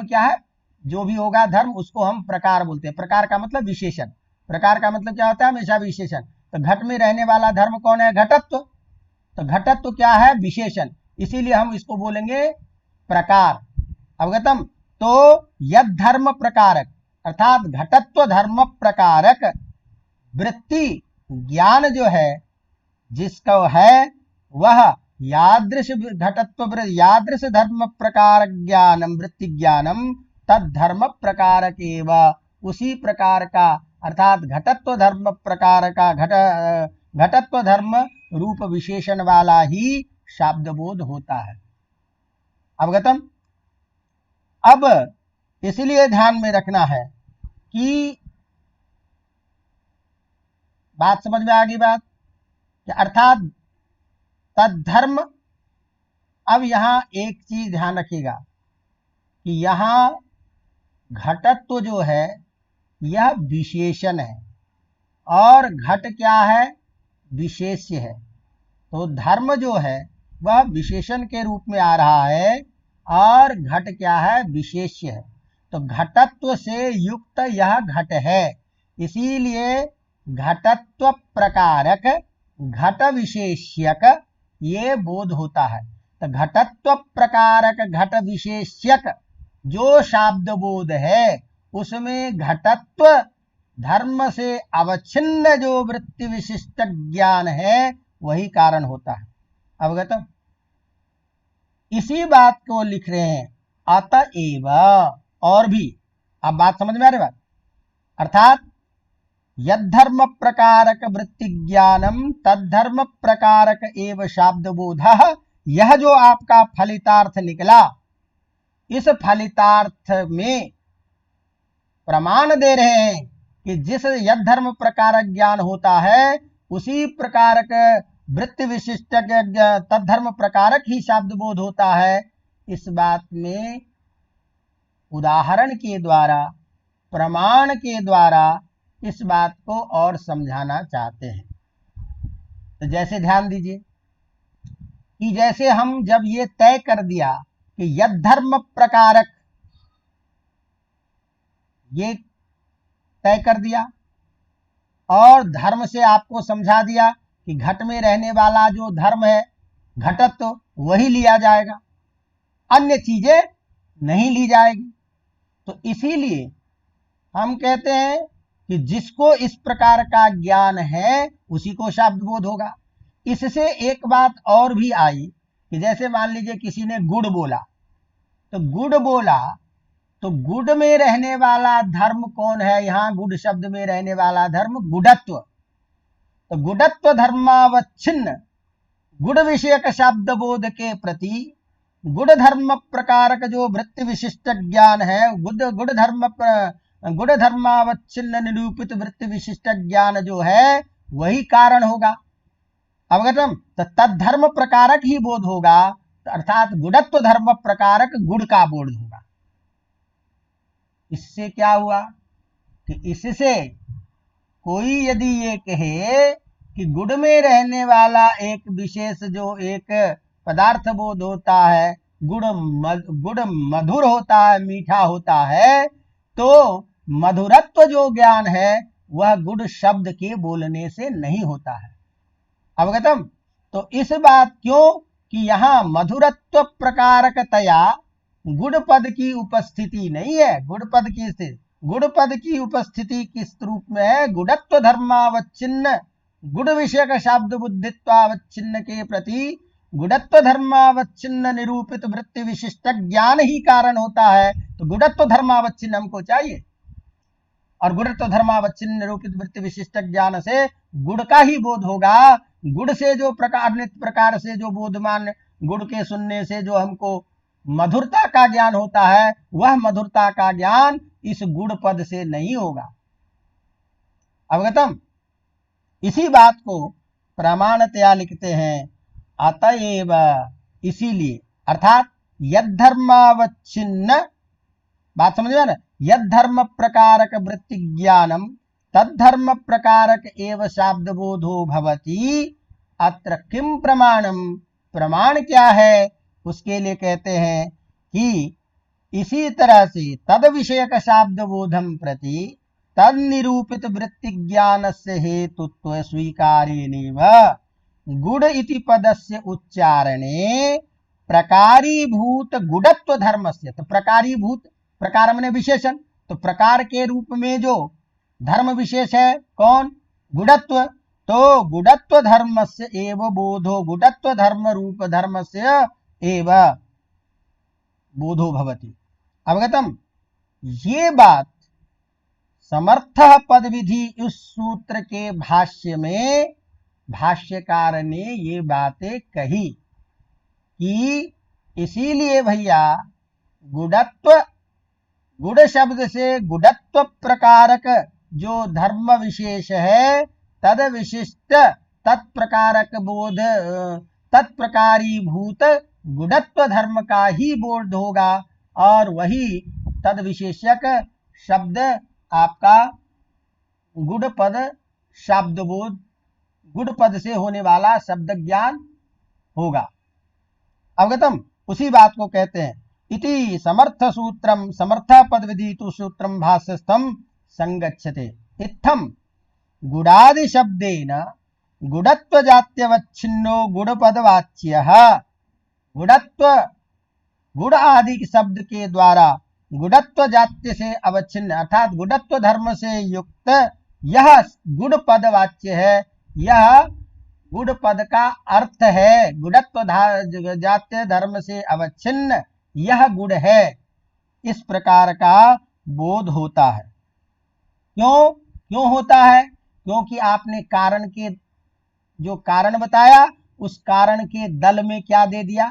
क्या है, जो भी होगा धर्म, उसको हम प्रकार बोलते हैं। प्रकार का मतलब विशेषण, प्रकार का मतलब क्या होता है? हमेशा विशेषण। तो घट में रहने वाला धर्म कौन है? घटत्व। तो घटत्व क्या है? विशेषण, इसीलिए हम इसको बोलेंगे प्रकार। अवगतम? तो यद धर्म प्रकारक अर्थात घटत्व धर्म प्रकारक वृत्ति ज्ञान जो है, जिसका है वह यादृश घटत्व यादृश धर्म प्रकार ज्ञानम वृत्ति ज्ञानम तद्धर्म प्रकारक एवं, उसी प्रकार का अर्थात घटत्व धर्म प्रकार का घटत्व धर्म रूप विशेषण वाला ही शाब्दबोध होता है। अवगतम? अब इसलिए ध्यान में रखना है कि बात समझ में आ गई बात, अर्थात तद्धर्म। अब यहां एक चीज ध्यान रखिएगा कि यहां घटत्व जो है यह विशेषण है और घट क्या है? विशेष्य है। तो धर्म जो है वह विशेषण के रूप में आ रहा है और घट क्या है? विशेष्य है। तो घटत्व से युक्त यह घट है, इसीलिए घटत्व प्रकारक घट विशेष्यक ये बोध होता है। तो घटत्व प्रकारक घट विशेष्यक जो शाब्द बोध है उसमें घटत्व धर्म से अवच्छिन्न जो वृत्ति विशिष्ट ज्ञान है वही कारण होता है। अवगत? इसी बात को लिख रहे हैं अतएव। और भी अब बात समझ में आ रही बात, अर्थात यद्धर्म प्रकारक वृत्ति ज्ञानम तद्धर्म प्रकारक एव शाब्द बोध, यह जो आपका फलितार्थ निकला, इस फलितार्थ में प्रमाण दे रहे हैं कि जिस यद्धर्म प्रकारक ज्ञान होता है उसी प्रकारक वृत्ति विशिष्ट तद्धर्म प्रकारक ही शाब्द बोध होता है। इस बात में उदाहरण के द्वारा, प्रमाण के द्वारा इस बात को और समझाना चाहते हैं। तो जैसे ध्यान दीजिए कि जैसे हम जब ये तय कर दिया कि यद्धर्म प्रकारक, ये तय कर दिया और धर्म से आपको समझा दिया कि घट में रहने वाला जो धर्म है घटत्व वही लिया जाएगा, अन्य चीजें नहीं ली जाएगी। तो इसीलिए हम कहते हैं कि जिसको इस प्रकार का ज्ञान है उसी को शाब्द बोध होगा। इससे एक बात और भी आई कि जैसे मान लीजिए किसी ने गुड़ बोला, तो गुड़ बोला तो गुड में रहने वाला धर्म कौन है? यहाँ गुड शब्द में रहने वाला धर्म गुडत्व। तो गुडत्व धर्मावच्छिन्न गुड विषयक शब्द बोध के प्रति गुड धर्म प्रकारक जो वृत्ति विशिष्ट ज्ञान है, गुड धर्मावच्छिन्न निरूपित वृत्ति विशिष्ट ज्ञान जो है वही कारण होगा। अवगतम? तो तद्धर्म प्रकारक ही बोध होगा, अर्थात गुडत्व धर्म प्रकारक गुड का बोध होगा। इससे क्या हुआ कि इससे कोई यदि ये कहे कि गुड में रहने वाला एक विशेष जो एक पदार्थ बोध होता है, गुड़ मधुर होता है, मीठा होता है, तो मधुरत्व जो ज्ञान है वह गुड शब्द के बोलने से नहीं होता है। अवगतम? तो इस बात क्यों कि यहाँ मधुरत्व प्रकारकतया गुड पद की उपस्थिति नहीं है। गुड पद की उपस्थिति किस रूप में है? गुडत्व धर्मावच्छिन्न गुड विषयक शब्द बुद्धित्वावच्छिन्न के प्रति गुडत्व धर्मावच्छिन्न निरूपित वृत्ति विशिष्ट ज्ञान ही कारण होता है। तो गुडत्व धर्मावच्छिन्न हमको चाहिए, और गुडत्व धर्मावच्छिन्न निरूपित वृत्ति विशिष्ट ज्ञान से गुड़ का ही बोध होगा। गुड़ से जो नित्य प्रकार से जो बोधमान, गुड़ के सुनने से जो हमको मधुरता का ज्ञान होता है, वह मधुरता का ज्ञान इस गुड़ पद से नहीं होगा। अवगतम? इसी बात को प्रमाणतया लिखते हैं, अतएव इसीलिए, अर्थात यद्धर्मावच्छिन्न, बात समझ में ना, यद्धर्म प्रकारक वृत्ति ज्ञानम तद्धर्म प्रकारक एव शाब्द बोधो भवति। अत्र किम प्रमाणम? प्रमाण क्या है? उसके लिए कहते हैं कि इसी तरह से तद विषयक शाब्द बोधम प्रति तद निरूपित वृत्ति ज्ञान से हेतुत्व स्वीकारेणेव गुड इति पदस्य उच्चारणे प्रकारीभूत गुडत्व धर्मस्य। तो प्रकारीभूत, प्रकार माने विशेषण, तो प्रकार के रूप में जो धर्म विशेष है कौन? गुडत्व। तो गुडत्व धर्मस्य एव बोधो, गुडत्व धर्म रूप धर्मस्य एव बोधो भवति। अवगतम? ये बात समर्थ पद विधि उस सूत्र के भाष्य में भाष्यकार ने ये बातें कही कि इसीलिए भैया गुडत्व, गुड शब्द से गुडत्व प्रकारक जो धर्म विशेष है तद विशिष्ट तत्प्रकारक बोध, तत्प्रकारीभूत गुडत्व धर्म का ही बोध होगा, और वही तद विशेषक शब्द आपका गुड पद शब्द बोध, गुड पद से होने वाला शब्द ज्ञान होगा। अवगतम? उसी बात को कहते हैं इति समर्थ सूत्रम, समर्थ पद विदितु सूत्रम भाष्यस्थम संगच्छते। इत्थम गुडादि शब्देन गुडत्व जात्यवच्छिन्नो गुडपदवाच्यः। गुडत्व, गुड़ आदि शब्द के द्वारा गुडत्व जात्य से अवच्छिन्न, अर्थात गुडत्व धर्म से युक्त यह गुड़ पद वाच्य है। यह गुड़ पद का अर्थ है, गुडत्व जात्य धर्म से अवच्छिन्न यह गुड़ है, इस प्रकार का बोध होता है। क्यों होता है? क्योंकि आपने कारण के जो कारण बताया उस कारण के दल में क्या दे दिया,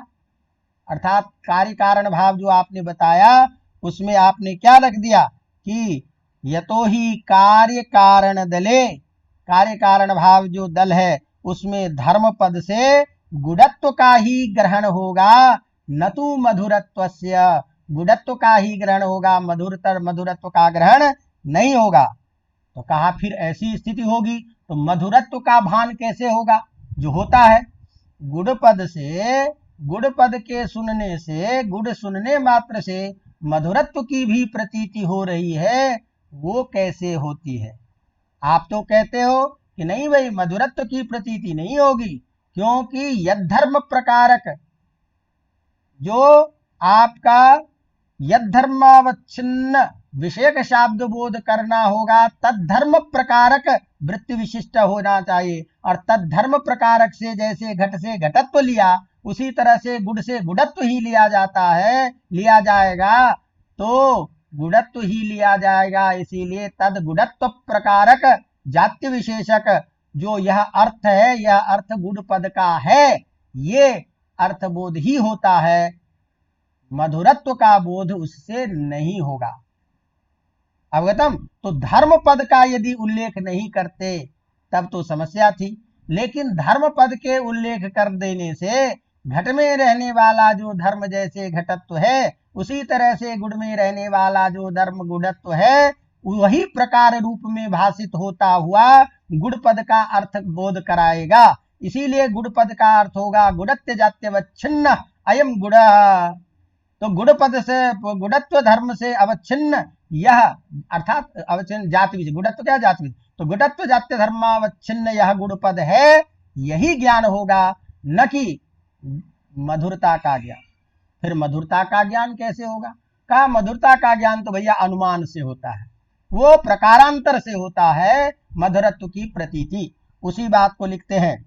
अर्थात कार्य कारण भाव जो आपने बताया उसमें आपने क्या रख दिया कि यतो ही कार्य कारण दले, कार्य कारण भाव जो दल है उसमें धर्म पद से गुडत्व का ही ग्रहण होगा, न तो मधुरत्वस्य, गुडत्व का ही ग्रहण होगा, मधुरत्व का ग्रहण नहीं होगा। तो कहा फिर ऐसी स्थिति होगी तो मधुरत्व का भान कैसे होगा? जो होता है गुड पद से, गुड पद के सुनने से, गुड सुनने मात्र से मधुरत्व की भी प्रतीति हो रही है, वो कैसे होती है? आप तो कहते हो कि नहीं भाई मधुरत्व की प्रतीति नहीं होगी, क्योंकि यद्धर्म प्रकारक जो आपका यद्धर्मावच्छिन्न विषयक शाब्द बोध करना होगा, तद्धर्म प्रकारक वृत्ति विशिष्ट होना चाहिए। और तद्धर्म प्रकारक से जैसे घट से घटत्व लिया उसी तरह से गुड़ से गुडत्व ही लिया जाता है, लिया जाएगा। तो गुणत्व ही लिया जाएगा। इसीलिए तद गुणत्व प्रकारक जाति विशेषक जो यह अर्थ है, यह अर्थ गुण पद का है, ये अर्थबोध ही होता है, मधुरत्व का बोध उससे नहीं होगा। अवगतम। तो धर्म पद का यदि उल्लेख नहीं करते तब तो समस्या थी, लेकिन धर्म पद के उल्लेख कर देने से घट में रहने वाला जो धर्म जैसे घटत्व है, उसी तरह से गुण में रहने वाला जो धर्म गुणत्व है, वही प्रकार रूप में भाषित होता हुआ गुण पद का अर्थ बोध कराएगा। इसीलिए गुण पद का अर्थ होगा गुणत्व जात्यवच्छिन्न अयम गुण। तो गुण पद से, गुणत्व धर्म से अवच्छिन्न यह, अर्थात अवच्छिन्न जाति विशेष, गुणत्व क्या जाति विशेष, तो गुणत्व जात्य धर्मावच्छिन्न यह गुण पद है, यही ज्ञान होगा, न कि मधुरता का ज्ञान। फिर मधुरता का ज्ञान कैसे होगा? कहा मधुरता का ज्ञान तो भैया अनुमान से होता है, वो प्रकारांतर से होता है मधुरत्व की प्रतीति। उसी बात को लिखते हैं,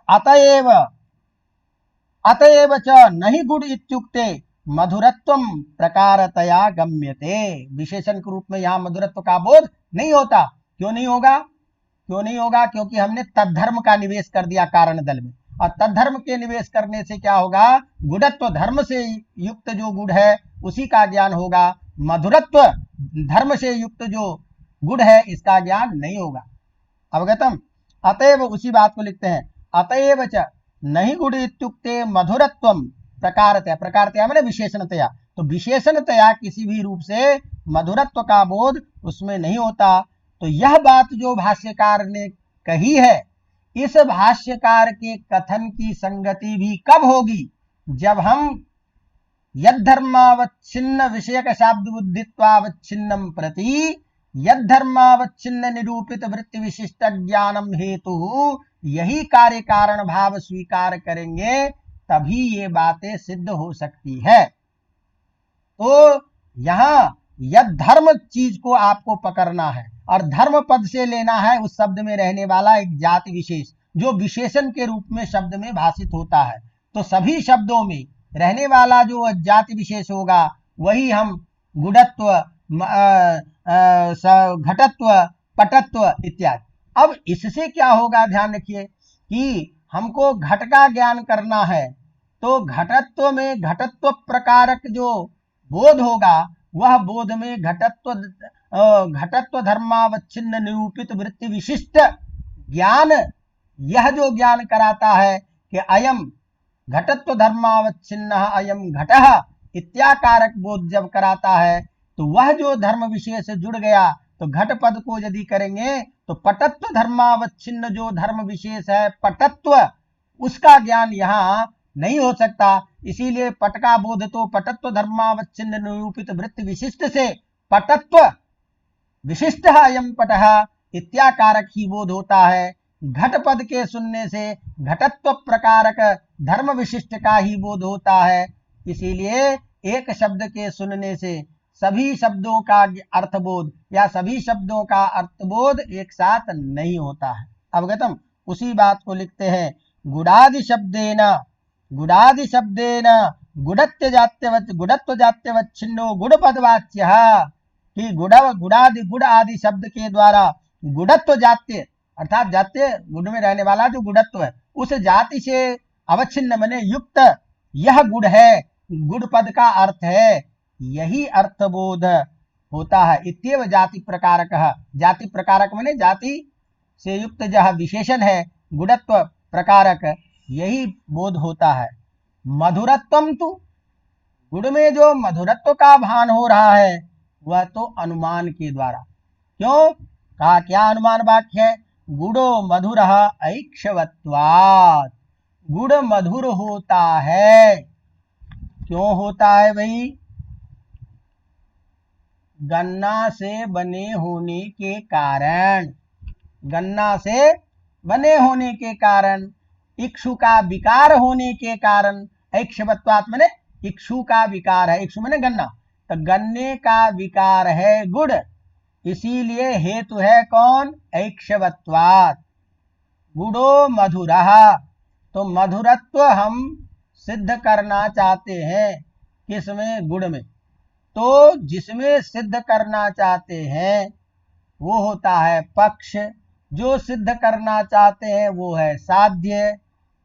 अतएव अतएव च नहीं गुण इत्युक्ते मधुरत्वम प्रकारतया गम्यते। विशेषण के रूप में यहां मधुरत्व का बोध नहीं होता। क्यों नहीं होगा? क्यों नहीं होगा? क्योंकि हमने तद्धर्म का निवेश कर दिया कारण दल में, और तद्धर्म के निवेश करने से क्या होगा? गुणत्व धर्म से युक्त जो गुण है उसी का ज्ञान होगा, मधुरत्व धर्म से युक्त जो गुण है इसका ज्ञान नहीं होगा। अवगतम। अतएव उसी बात को लिखते हैं, अतएव च नहीं गुण इत्युक्ते मधुरत्वम प्रकारतया, प्रकारतया मैंने विशेषणतया, तो विशेषणतया किसी भी रूप से मधुरत्व का बोध उसमें नहीं होता। तो यह बात जो भाष्यकार ने कही है, इस भाष्यकार के कथन की संगति भी कब होगी? जब हम यद्धर्मावच्छिन्न विषयक शाब्द बुद्धित्वावच्छिन्नम प्रति यद्धर्मावच्छिन्न निरूपित वृत्ति विशिष्ट ज्ञानम हेतु यही कार्य कारण भाव स्वीकार करेंगे, तभी ये बातें सिद्ध हो सकती है। तो यहां यद धर्म चीज को आपको पकड़ना है, और धर्म पद से लेना है उस शब्द में रहने वाला एक जाति विशेष जो विशेषण के रूप में शब्द में भाषित होता है। तो सभी शब्दों में रहने वाला जो जाति विशेष होगा वही हम गुणत्व, घटत्व, पटत्व इत्यादि। अब इससे क्या होगा, ध्यान रखिए कि हमको घट का ज्ञान करना है, तो घटत्व में घटत्व प्रकारक जो बोध होगा, वह बोध में घटत्व धर्मावच्छिन्न निरूपित वृत्ति विशिष्ट ज्ञान, यह जो ज्ञान कराता है कि अयम घटत्व धर्मावच्छिन्न अयम घटः इत्याकारक बोध जब कराता है, तो वह जो धर्म विशेष से जुड़ गया, तो घट पद को यदि करेंगे तो पटत्व धर्मावच्छिन्न जो धर्म विशेष है पटत्व, उसका ज्ञान यहाँ नहीं हो सकता। इसीलिए पट का बोध तो पटत्व धर्मावच्छिन्न निरूपित वृत्ति विशिष्ट से पटत्व विशिष्ट अयम पटः इत्याकारक ही बोध होता है। घट पद के सुनने से घटत्व प्रकारक धर्म विशिष्ट का ही बोध होता है। इसीलिए एक शब्द के सुनने से सभी शब्दों का अर्थबोध या सभी शब्दों का अर्थबोध एक साथ नहीं होता है। अवगतम। उसी बात को लिखते हैं, गुणादि शब्देन गुणत्व जात्यवच्छिन्नो गुणपदवाच्यः, कि गुण आदि शब्द के द्वारा गुणत्व जात्य, अर्थात जात्य गुण में रहने वाला जो गुणत्व है, उस जाति से अवच्छिन्न मने युक्त यह गुण है, गुण पद का अर्थ है, यही अर्थबोध होता है। इत्येव जाति प्रकारक, जाति प्रकारक मने जाति से युक्त जह विशेषण है गुणत्व प्रकारक, यही बोध होता है। मधुरत्वम तु, गुण में जो मधुरत्व का भान हो रहा है वह तो अनुमान के द्वारा। क्यों? कहा क्या अनुमान वाक्य है? गुणो मधुर ऐक्षवत्वात्, गुण मधुर होता है। क्यों होता है भाई? गन्ना से बने होने के कारण, गन्ना से बने होने के कारण, इक्षु का विकार होने के कारण, ऐक्षवत्वात् माने इक्षु का विकार है, इक्षु माने गन्ना, तो गन्ने का विकार है गुण, इसीलिए हेतु है कौन? ऐक्षवत्वात्। गुणो मधुरः, तो मधुरत्व हम सिद्ध करना चाहते हैं किसमें? गुण में। तो जिसमें सिद्ध करना चाहते हैं वो होता है पक्ष, जो सिद्ध करना चाहते हैं वो है साध्य,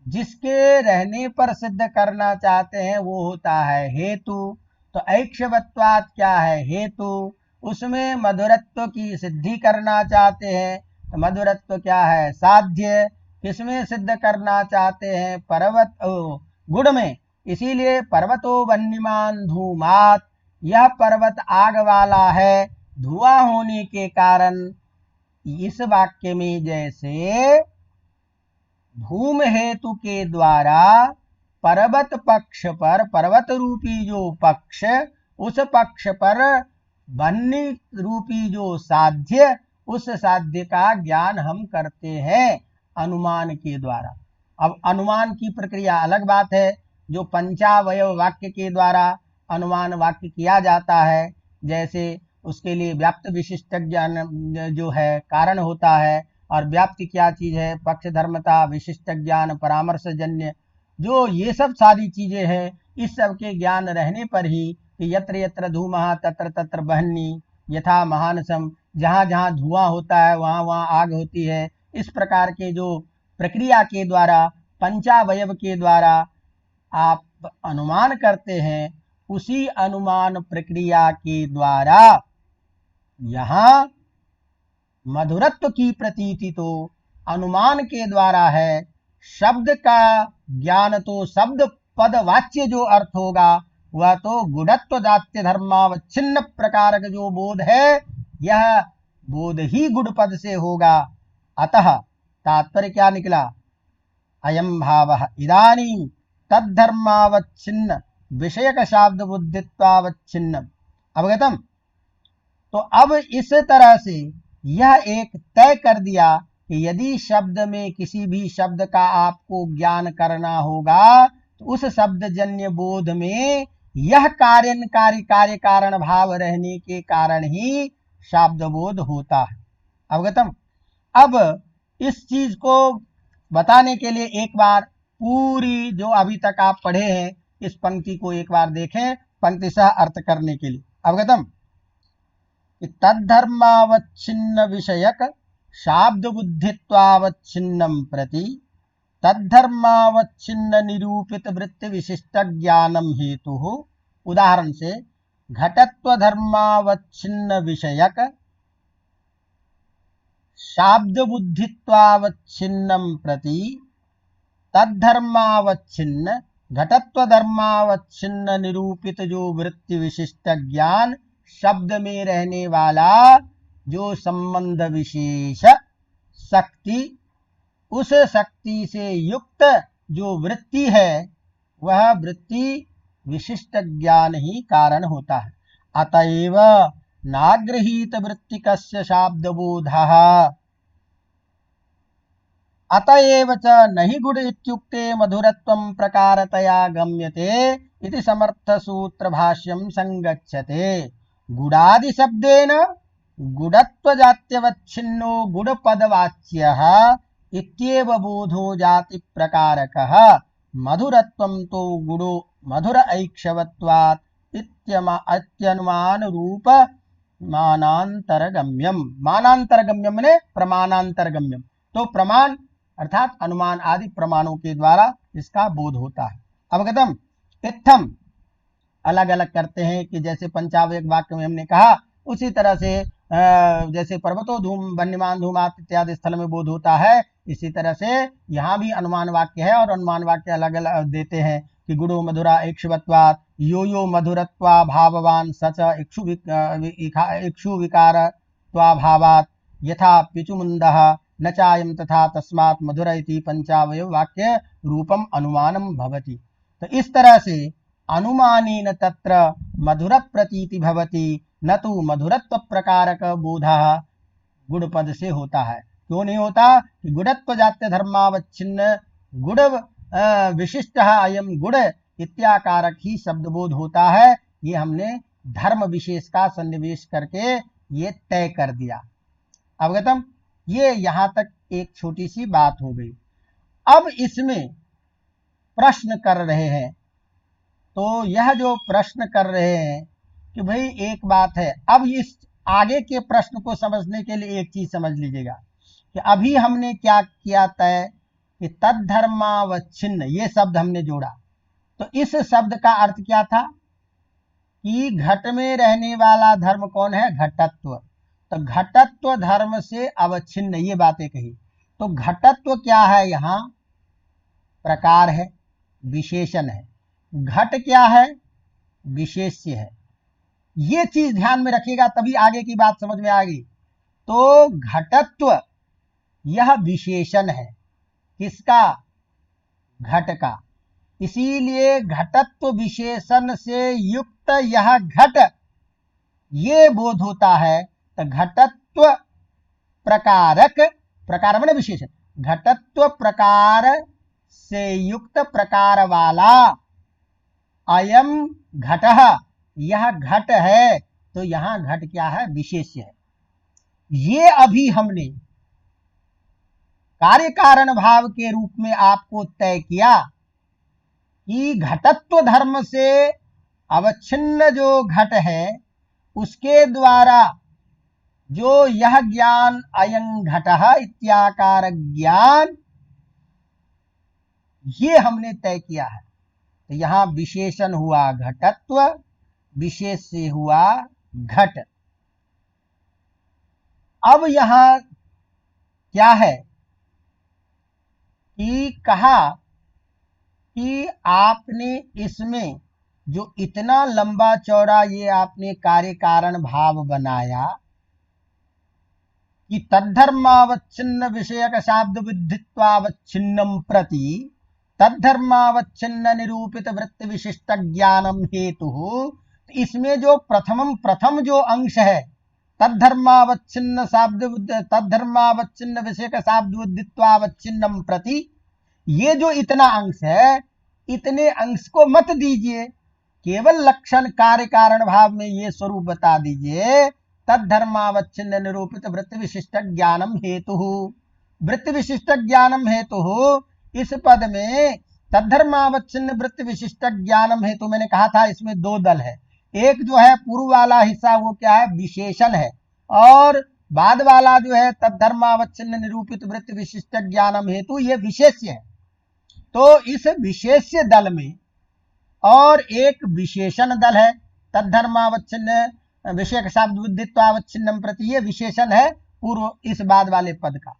जिसके रहने पर सिद्ध करना चाहते हैं वो होता है हेतु। तो ऐक्षवत्वात् क्या है? हेतु। उसमें मधुरत्व की सिद्धि करना चाहते हैं तो मधुरत्व क्या है? साध्य। किसमें सिद्ध करना चाहते हैं? पर्वत गुण में। इसीलिए पर्वतो वह्निमान् धूमात्, यह पर्वत आग वाला है धुआं होने के कारण। इस वाक्य में जैसे धूम हेतु के द्वारा पर्वत पक्ष पर, पर्वत रूपी जो पक्ष, उस पक्ष पर वह्नि रूपी जो साध्य, उस साध्य का ज्ञान हम करते हैं अनुमान के द्वारा। अब अनुमान की प्रक्रिया अलग बात है। जो पंचावयव वाक्य के द्वारा अनुमान वाक्य किया जाता है, जैसे उसके लिए व्याप्त विशिष्ट ज्ञान जो है कारण होता है। और व्याप्ति क्या चीज है? पक्ष धर्मता, विशिष्ट ज्ञान, परामर्शजन्य, जो ये सब सारी चीजें हैं, इस सब के ज्ञान रहने पर ही कि यत्र यत्र धूमः तत्र तत्र वह्नि यथा महानसम, जहाँ जहाँ धुआं होता है वहाँ वहाँ आग होती है। इस प्रकार के जो प्रक्रिया के द्वारा, पंचावयव के द्वारा आप अनुमान करते हैं, उसी अनुमान प्रक्रिया के द्वारा यहाँ मधुरत्व की प्रतीति तो अनुमान के द्वारा है। शब्द का ज्ञान तो शब्द पद वाच्य जो अर्थ होगा वह तो गुणत्व दात्य धर्मावच्छिन्न प्रकार का जो बोध है, यह बोध ही गुण पद से होगा। अतः तात्पर्य क्या निकला? अयम भावः इदानीं तद्धर्मावच्छिन्न विषयक शाब्द बुद्धित्वावच्छिन्न। अवगतम? तो अब इस तरह से यह एक तय कर दिया कि यदि शब्द में किसी भी शब्द का आपको ज्ञान करना होगा तो उस शब्द जन्य बोध में यह कार्यकारी कार्य कारण भाव रहने के कारण ही शब्द बोध होता है। अवगतम? अब इस चीज को बताने के लिए एक बार पूरी जो अभी तक आप पढ़े हैं इस पंक्ति को एक बार देखें, पंक्तिशः अर्थ करने के लिए। अवगतम? तद्धर्मावच्छिन्न विषयक शाब्द बुद्धित्वावच्छिन्नं प्रति तद्धर्मावच्छिन्न निरूपित वृत्ति विशिष्ट ज्ञानम हेतु। उदाहरण से घटत्व धर्मावच्छिन्न विषयक शाब्द बुद्धित्वावच्छिन्नं प्रति तद्धर्मावच्छिन्न घटत्व धर्मावच्छिन्न निरूपित जो वृत्ति विशिष्ट ज्ञान, शब्द में रहने वाला जो संबंध विशेष शक्ति, उस शक्ति से युक्त जो वृत्ति है वह वृत्ति विशिष्ट ज्ञान ही कारण होता है। अतएव नागृहीत वृत्तिकस्य शाब्दबोधः अतएव च नहि गुण इत्युक्ते मधुरत्वं प्रकारतया गम्यते इति समर्थ सूत्र भाष्यं संगच्छते। गुडादि शब्देन गुणत्वजात्यवच्छिन्नो गुणपदवाच्यः इत्येव बोधो जाति प्रकारकः। मधुरत्वं तो गुणो मधुर ऐक्षवत्वात् इत्यनुमान रूप मानांतरगम्यम। मानांतरगम्यम ने प्रमाणांतरगम्यम, तो प्रमाण अर्थात अनुमान आदि प्रमाणों के द्वारा इसका बोध होता है। अवगतम? इत्थम अलग अलग करते हैं कि जैसे पंचावयव वाक्य में हमने कहा उसी तरह से जैसे पर्वतो धूम वन्यमान धूमात् इत्यादि स्थल में बोध होता है, इसी तरह से यहाँ भी अनुमान वाक्य है और अनुमान वाक्य अलग अलग देते हैं कि गुणो मधुरा ऐक्षवत्वात् यो यो मधुरत्वा भाववान सच इक्षु विकारत्वाभावात् यथा पिचुमुंदः न चायं तथा तस्मात् मधुर इति पंचावयव वाक्य रूपम अनुमानम भवति। तो इस तरह से अनुमानेन तत्र मधुर प्रतीति भवति, न तो मधुरत्व प्रकारक बोधः गुणपद से होता है। क्यों नहीं होता? कि गुणत्व जात्य धर्मावच्छिन्न गुण विशिष्ट अयम गुण इत्याकारक ही शब्दबोध होता है। ये हमने धर्म विशेष का सन्निवेश करके ये तय कर दिया। अवगतम? ये यहाँ तक एक छोटी सी बात हो गई। अब इसमें प्रश्न कर रहे हैं, तो यह जो प्रश्न कर रहे हैं कि भाई एक बात है। अब इस आगे के प्रश्न को समझने के लिए एक चीज समझ लीजिएगा कि अभी हमने क्या किया तय कि तद्धर्मावच्छिन्न ये शब्द हमने जोड़ा। तो इस शब्द का अर्थ क्या था कि घट में रहने वाला धर्म कौन है? घटत्व। तो घटत्व धर्म से अवच्छिन्न, ये बातें कही। तो घटत्व क्या है? यहां प्रकार है, विशेषण है। घट क्या है? विशेष्य है। ये चीज ध्यान में रखिएगा, तभी आगे की बात समझ में आएगी। तो घटत्व यह विशेषण है, किसका? घट का। इसीलिए घटत्व विशेषण से युक्त यह घट, ये बोध होता है। तो घटत्व प्रकारक, प्रकार माने विशेषण, घटत्व प्रकार से युक्त प्रकार वाला अयम घटः, यह घट है। तो यहां घट क्या है? विशेष्य है। ये अभी हमने कार्य कारण भाव के रूप में आपको तय किया कि घटत्व धर्म से अवच्छिन्न जो घट है उसके द्वारा जो यह ज्ञान अयं घटः इत्याकार ज्ञान, ये हमने तय किया है। तो यहां विशेषण हुआ घटत्व, विशेष से हुआ घट। अब यहां क्या है कि कहा कि आपने इसमें जो इतना लंबा चौड़ा ये आपने कार्य कारण भाव बनाया कि तद्धर्मावच्छिन्न विषयक शाब्द विद्धित्वावच्छिन्नम प्रति तद्धर्मावच्छिन्न निरूपित वृत्ति विशिष्ट ज्ञानम हेतु, इसमें जो प्रथम जो अंश है तद्धर्मावच्छिन्न शाब्द तद्धर्मावच्छिन्न विषयक शाब्द विद्धित्वावच्छिन्नम प्रति, ये जो इतना अंश है, इतने अंश को मत दीजिए, केवल लक्षण कार्य कारण भाव में ये स्वरूप बता दीजिए। तद्धर्मावच्छिन्न निरूपित वृत्ति विशिष्ट ज्ञानम हेतु, वृत्ति विशिष्ट ज्ञानम हेतु, इस पद में तद्धर्मावच्छिन्न वृत्ति विशिष्ट ज्ञानम हेतु मैंने कहा था इसमें दो दल है। एक जो है पूर्व वाला हिस्सा वो क्या है? विशेषण है। और बाद वाला जो है तद्धर्मावच्छिन्न निरूपित वृत्ति विशिष्ट ज्ञानम हेतु, ये विशेष्य है। तो इस विशेष्य दल में और एक विशेषण दल है, तद्धर्मावच्छिन्न विषयक शाब्द विद्धित्वावच्छिन्नम प्रति, ये विशेषण है पूर्व इस बाद वाले पद का।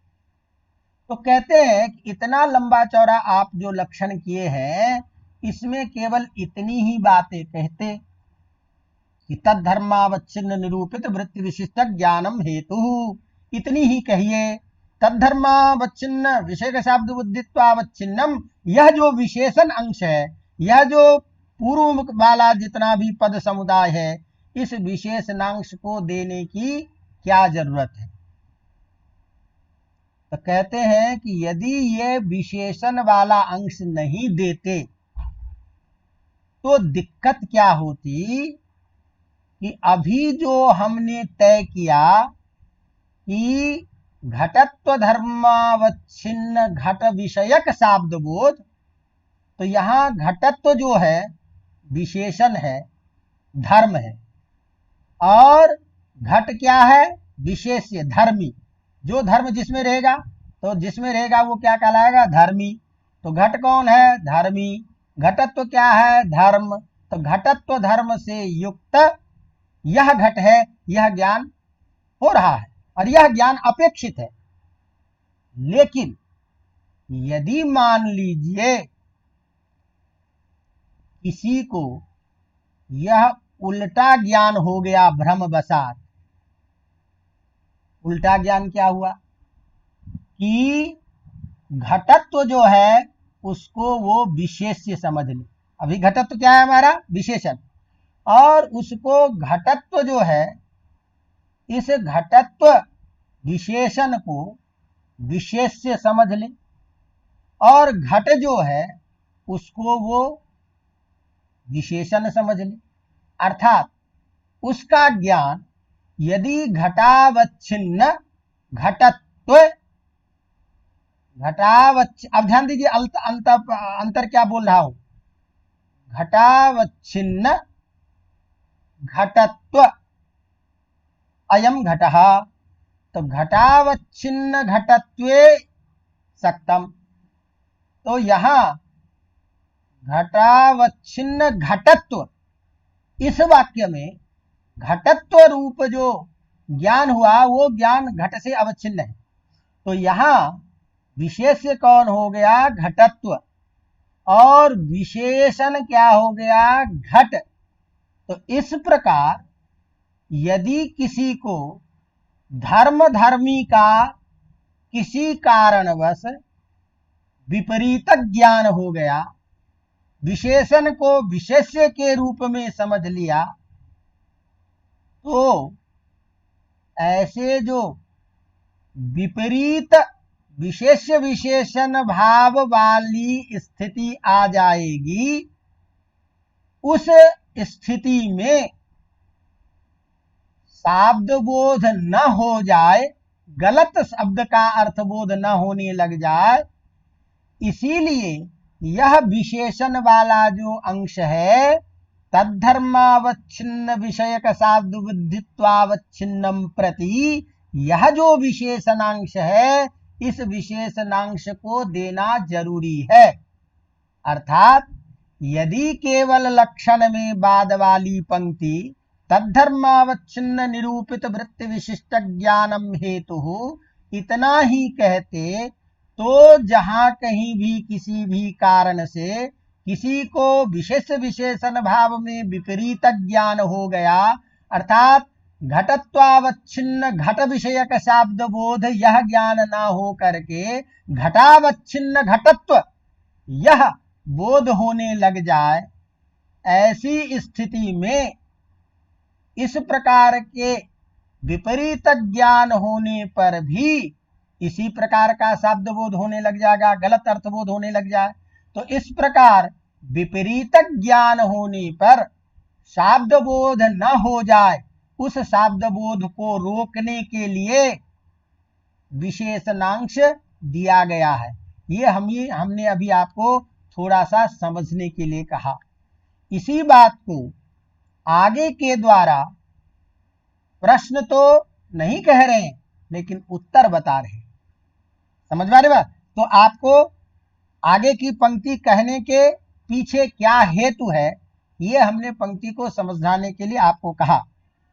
तो कहते हैं कि इतना लंबा चौड़ा आप जो लक्षण किए हैं, इसमें केवल इतनी ही बातें कहते कि तद्धर्मावच्छिन्न निरूपित वृत्ति विशिष्ट ज्ञानम हेतु, इतनी ही कहिए। तद्धर्मावच्छिन्न विषय शाब्द बुद्धित्वावच्छिन्नम, यह जो विशेषण अंश है, यह जो पूर्व वाला जितना भी पद समुदाय है, इस विशेषणांश को देने की क्या जरूरत है? तो कहते हैं कि यदि ये विशेषण वाला अंश नहीं देते तो दिक्कत क्या होती कि अभी जो हमने तय किया कि घटत्व धर्मावच्छिन्न घट विषयक शाब्द बोध, तो यहां घटत्व जो है विशेषण है, धर्म है, और घट क्या है? विशेष्य, धर्मी। जो धर्म जिसमें रहेगा, तो जिसमें रहेगा वो क्या कहलाएगा? धर्मी। तो घट कौन है? धर्मी। घटत्व क्या है? धर्म। तो घटत्व धर्म से युक्त यह घट है, यह ज्ञान हो रहा है और यह ज्ञान अपेक्षित है। लेकिन यदि मान लीजिए किसी को यह उल्टा ज्ञान हो गया भ्रम बसात, उल्टा ज्ञान क्या हुआ कि घटत्व जो है उसको वो विशेष्य समझ ले। अभी घटत्व क्या है? हमारा विशेषण। और उसको घटत्व जो है, इस घटत्व विशेषण को विशेष्य समझ ले, और घट जो है उसको वो विशेषण समझ ले। अर्थात उसका ज्ञान यदि घटावच्छिन्न घटत्व, अब ध्यान दीजिए अंतर क्या बोल रहा हूं, घटावच्छिन्न घटत्व अयम घटः, तो घटावच्छिन्न घटत्वे सक्तम। तो यहाँ घटावच्छिन्न घटत्व, इस वाक्य में घटत्व रूप जो ज्ञान हुआ वो ज्ञान घट से अवच्छिन्न है। तो यहाँ विशेष्य कौन हो गया? घटत्व, और विशेषण क्या हो गया? घट। तो इस प्रकार यदि किसी को धर्म धर्मी का किसी कारणवश विपरीत ज्ञान हो गया, विशेषण को विशेष्य के रूप में समझ लिया, तो ऐसे जो विपरीत विशेष विशेषण भाव वाली स्थिति आ जाएगी, उस स्थिति में शब्द बोध न हो जाए, गलत शब्द का अर्थ बोध न होने लग जाए, इसीलिए यह विशेषण वाला जो अंश है, तद्धर्मावच्छिन्न विषयक शब्द बुद्धित्वावच्छिन्नम प्रति, यह जो विशेषणांश है, इस विशेषणांश को देना जरूरी है। अर्थात यदि केवल लक्षण में बाद वाली पंक्ति तद्धर्मावच्छिन्न निरूपित वृत्ति विशिष्ट ज्ञानम हेतु इतना ही कहते, तो जहां कहीं भी किसी भी कारण से किसी को विशेष विशेषण भाव में विपरीत ज्ञान हो गया, अर्थात घटत्वावच्छिन्न घट विषयक शब्द बोध यह ज्ञान ना हो करके घटावच्छिन्न घटत्व यह बोध होने लग जाए, ऐसी स्थिति में इस प्रकार के विपरीत ज्ञान होने पर भी इसी प्रकार का शब्द बोध होने लग जाएगा, गलत अर्थ बोध होने लग जाए। तो इस प्रकार विपरीत ज्ञान होने पर शब्द बोध न हो जाए, उस शब्द बोध को रोकने के लिए विशेषणांश दिया गया है। ये हमने अभी आपको थोड़ा सा समझने के लिए कहा। इसी बात को आगे के द्वारा प्रश्न तो नहीं कह रहे हैं, लेकिन उत्तर बता रहे हैं। समझ पा रहे बात? तो आपको आगे की पंक्ति कहने के पीछे क्या हेतु है, ये हमने पंक्ति को समझाने के लिए आपको कहा।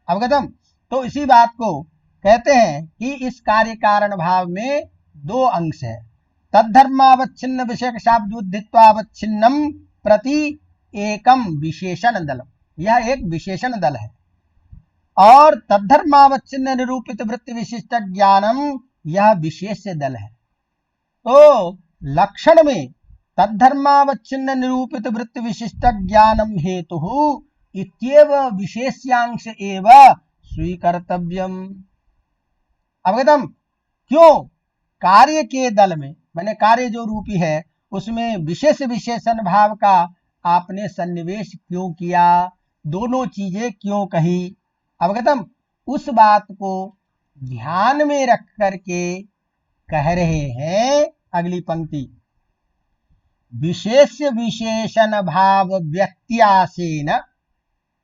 अवगतम? तो इसी बात को कहते हैं कि इस कार्य कारण भाव में दो अंश है। तद्धर्मावच्छिन्न विषयक शाब्द बुद्धित्वावच्छिन्नम प्रति एकम विशेषण दलम, यह एक विशेषण दल है। और तद्धर्मावच्छिन्न निरूपित वृत्ति विशिष्ट ज्ञानम, यह विशेष्य दल है। तो लक्षण में तद्धर्मावच्छिन्न निरूपित वृत्ति विशिष्ट ज्ञानम हेतु इत्येव विशेष्यांश एव स्वीकर्तव्यम। अवगतम? क्यों? कार्य के दल में, मैंने कार्य जो रूपी है उसमें विशेष विशेषण भाव का आपने सन्निवेश क्यों किया, दोनों चीजें क्यों कही? अवगतम? उस बात को ध्यान में रख करके कह रहे हैं अगली पंक्ति, विशेष विशेषण भाव व्यत्यासेन,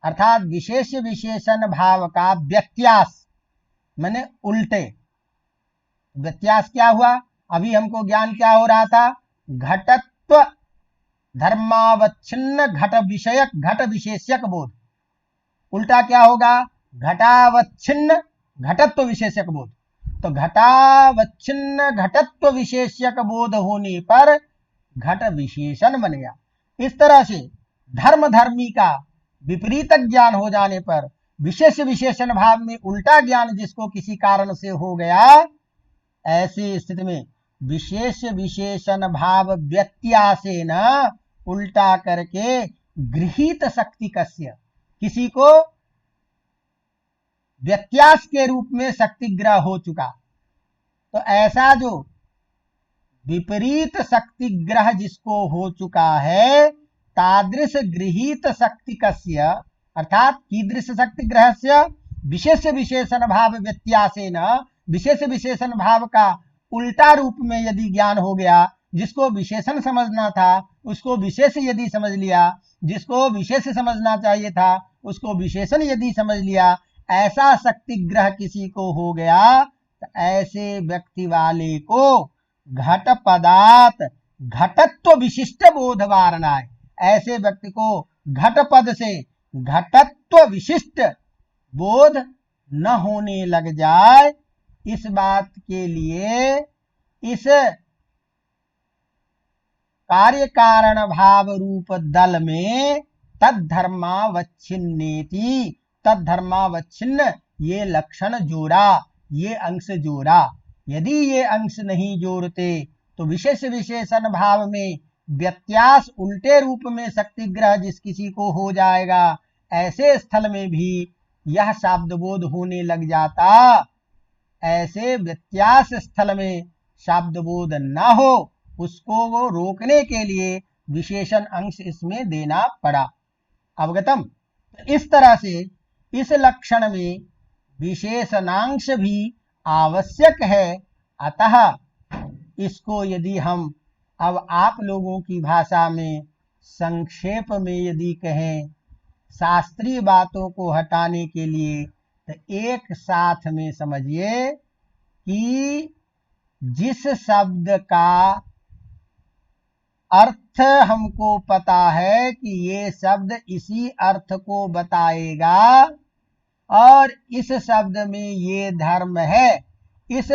अर्थात विशेष विशेषण भाव का व्यत्यास माने उल्टे। व्यत्यास क्या हुआ? अभी हमको ज्ञान क्या हो रहा था? घटत्व धर्मावच्छिन्न घट विषयक घट विशेष्यक बोध। उल्टा क्या होगा? घटावच्छिन्न घटत्व विशेष्यक बोध। तो घटावच्छिन्न घटत्व विशेष्यक बोध होने पर घट विशेषण बन गया। इस तरह से धर्म धर्मी का विपरीत ज्ञान हो जाने पर विशेष विशेषण भाव में उल्टा ज्ञान जिसको किसी कारण से हो गया, ऐसी स्थिति में विशेष विशेषण भाव व्यत्यासेन उल्टा करके गृहीत शक्ति कस्य, किसी को व्यत्यास के रूप में शक्ति ग्रह हो चुका, तो ऐसा जो विपरीत शक्ति ग्रह जिसको हो चुका है, तादृश गृहीत शक्ति कस्य, अर्थात कीदृश शक्ति ग्रह से विशेष विशेषण भाव व्यत्यासेन, विशेष विशेषण भाव का उल्टा रूप में यदि ज्ञान हो गया, जिसको विशेषण समझना था उसको विशेष यदि समझ लिया, जिसको विशेष समझना चाहिए था उसको विशेषण यदि समझ लिया, ऐसा शक्ति ग्रह किसी को हो गया तो ऐसे व्यक्ति वाले को घट पदार्थ घटत्व विशिष्ट बोध वारणाय, ऐसे व्यक्ति को घट पद से घटत्व विशिष्ट बोध न होने लग जाए, इस बात के लिए इस कार्य कारण भाव रूप दल में तद्धर्मावच्छिन्नेति, तद्धर्मावच्छिन्न ये लक्षण जोड़ा, ये अंश जोड़ा। यदि ये अंश नहीं जोड़ते तो विशेष विशेषण भाव में व्यत्यास उल्टे रूप में शक्ति ग्रह जिस किसी को हो जाएगा, ऐसे स्थल में भी यह शाब्द बोध होने लग जाता। ऐसे व्यत्यास स्थल में शाब्द बोध न हो, उसको वो रोकने के लिए विशेषण अंश इसमें देना पड़ा। अवगतम? तो इस तरह से इस लक्षण में विशेषणांश भी आवश्यक है। अतः इसको यदि हम अब आप लोगों की भाषा में संक्षेप में यदि कहें, शास्त्रीय बातों को हटाने के लिए, तो एक साथ में समझिए कि जिस शब्द का अर्थ हमको पता है कि ये शब्द इसी अर्थ को बताएगा और इस शब्द में ये धर्म है, इस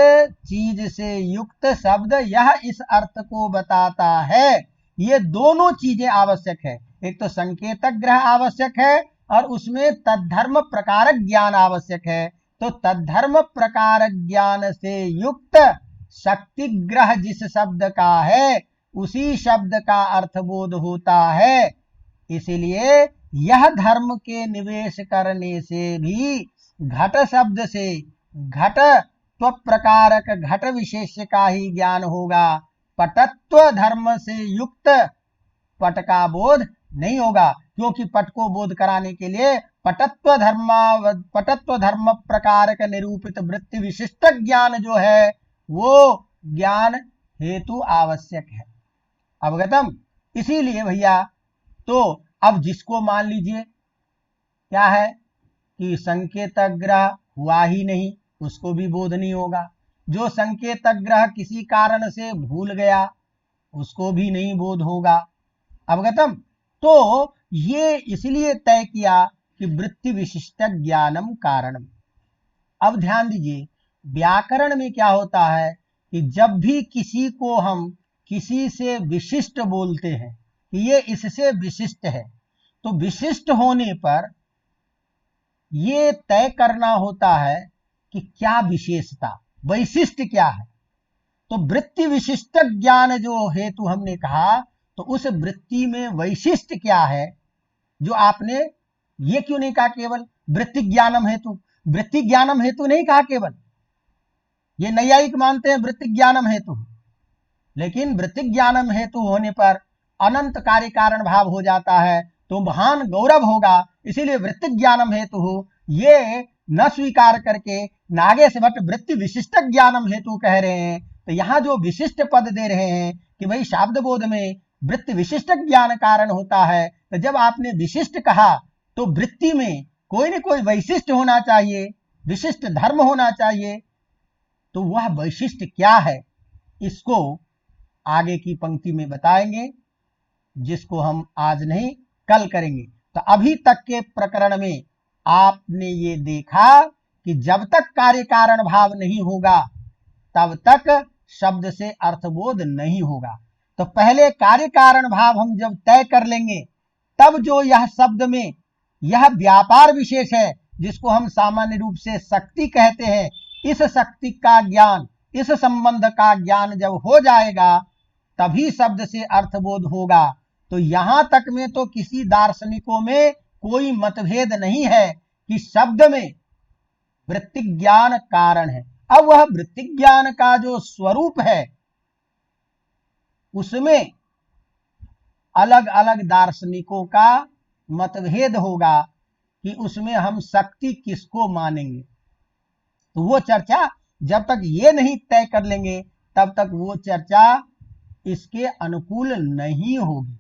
चीज से युक्त शब्द यह इस अर्थ को बताता है, ये दोनों चीजें आवश्यक है। एक तो संकेतक ग्रह आवश्यक है और उसमें तद्धर्म प्रकारक ज्ञान आवश्यक है। तो तद्धर्म प्रकारक ज्ञान से युक्त शक्ति ग्रह जिस शब्द का है, उसी शब्द का अर्थबोध होता है। इसलिए यह धर्म के निवेश करने से भी घट शब्द से घट प्रकारक घट विशेष का ही ज्ञान होगा, पटत्व धर्म से युक्त पट का बोध नहीं होगा, क्योंकि पट को बोध कराने के लिए पटत्व धर्म प्रकारक निरूपित वृत्ति विशिष्ट ज्ञान जो है वो ज्ञान हेतु आवश्यक है। अवगतम? इसीलिए भैया, तो अब जिसको मान लीजिए क्या है कि संकेतक ग्रह हुआ ही नहीं, उसको भी बोध नहीं होगा। जो संकेतक ग्रह किसी कारण से भूल गया, उसको भी नहीं बोध होगा। अवगतम? तो ये इसलिए तय किया कि वृत्ति विशिष्ट ज्ञानम कारणम। अब ध्यान दीजिए, व्याकरण में क्या होता है कि जब भी किसी को हम किसी से विशिष्ट बोलते हैं कि ये इससे विशिष्ट है, तो विशिष्ट होने पर ये तय करना होता है कि क्या विशेषता, वैशिष्ट क्या है। तो वृत्ति विशिष्ट ज्ञान जो हेतु हमने कहा, तो उस वृत्ति में वैशिष्ट क्या है जो आपने ये क्यों नहीं कहा केवल वृत्ति ज्ञानम हेतु? वृत्ति ज्ञानम हेतु नहीं कहा केवल, ये नैयायिक मानते हैं वृत्ति ज्ञानम हेतु, लेकिन वृत्ति ज्ञानम हेतु होने पर अनंत कार्य कारण भाव हो जाता है, तो महान गौरव होगा। इसीलिए वृत्ति ज्ञानम हेतु हो ये न स्वीकार करके नागेश भट्ट वृत्ति विशिष्ट ज्ञानम हेतु कह रहे हैं। तो यहाँ जो विशिष्ट पद दे रहे हैं कि भाई शाब्द बोध में वृत्ति विशिष्ट ज्ञान कारण होता है, तो जब आपने विशिष्ट कहा तो वृत्ति में कोई न कोई वैशिष्ट होना चाहिए, विशिष्ट धर्म होना चाहिए। तो वह वैशिष्ट क्या है, इसको आगे की पंक्ति में बताएंगे, जिसको हम आज नहीं कल करेंगे। तो अभी तक के प्रकरण में आपने ये देखा कि जब तक कार्य कारण भाव नहीं होगा तब तक शब्द से अर्थबोध नहीं होगा। तो पहले कार्य कारण भाव हम जब तय कर लेंगे, तब जो यह शब्द में यह व्यापार विशेष है जिसको हम सामान्य रूप से शक्ति कहते हैं, इस शक्ति का ज्ञान, इस संबंध का ज्ञान जब हो जाएगा तभी शब्द से अर्थबोध होगा। तो यहां तक में तो किसी दार्शनिकों में कोई मतभेद नहीं है कि शब्द में वृत्ति ज्ञान कारण है। अब वह वृत्ति ज्ञान का जो स्वरूप है उसमें अलग अलग दार्शनिकों का मतभेद होगा कि उसमें हम शक्ति किसको मानेंगे। तो वो चर्चा जब तक ये नहीं तय कर लेंगे तब तक वो चर्चा इसके अनुकूल नहीं होगी।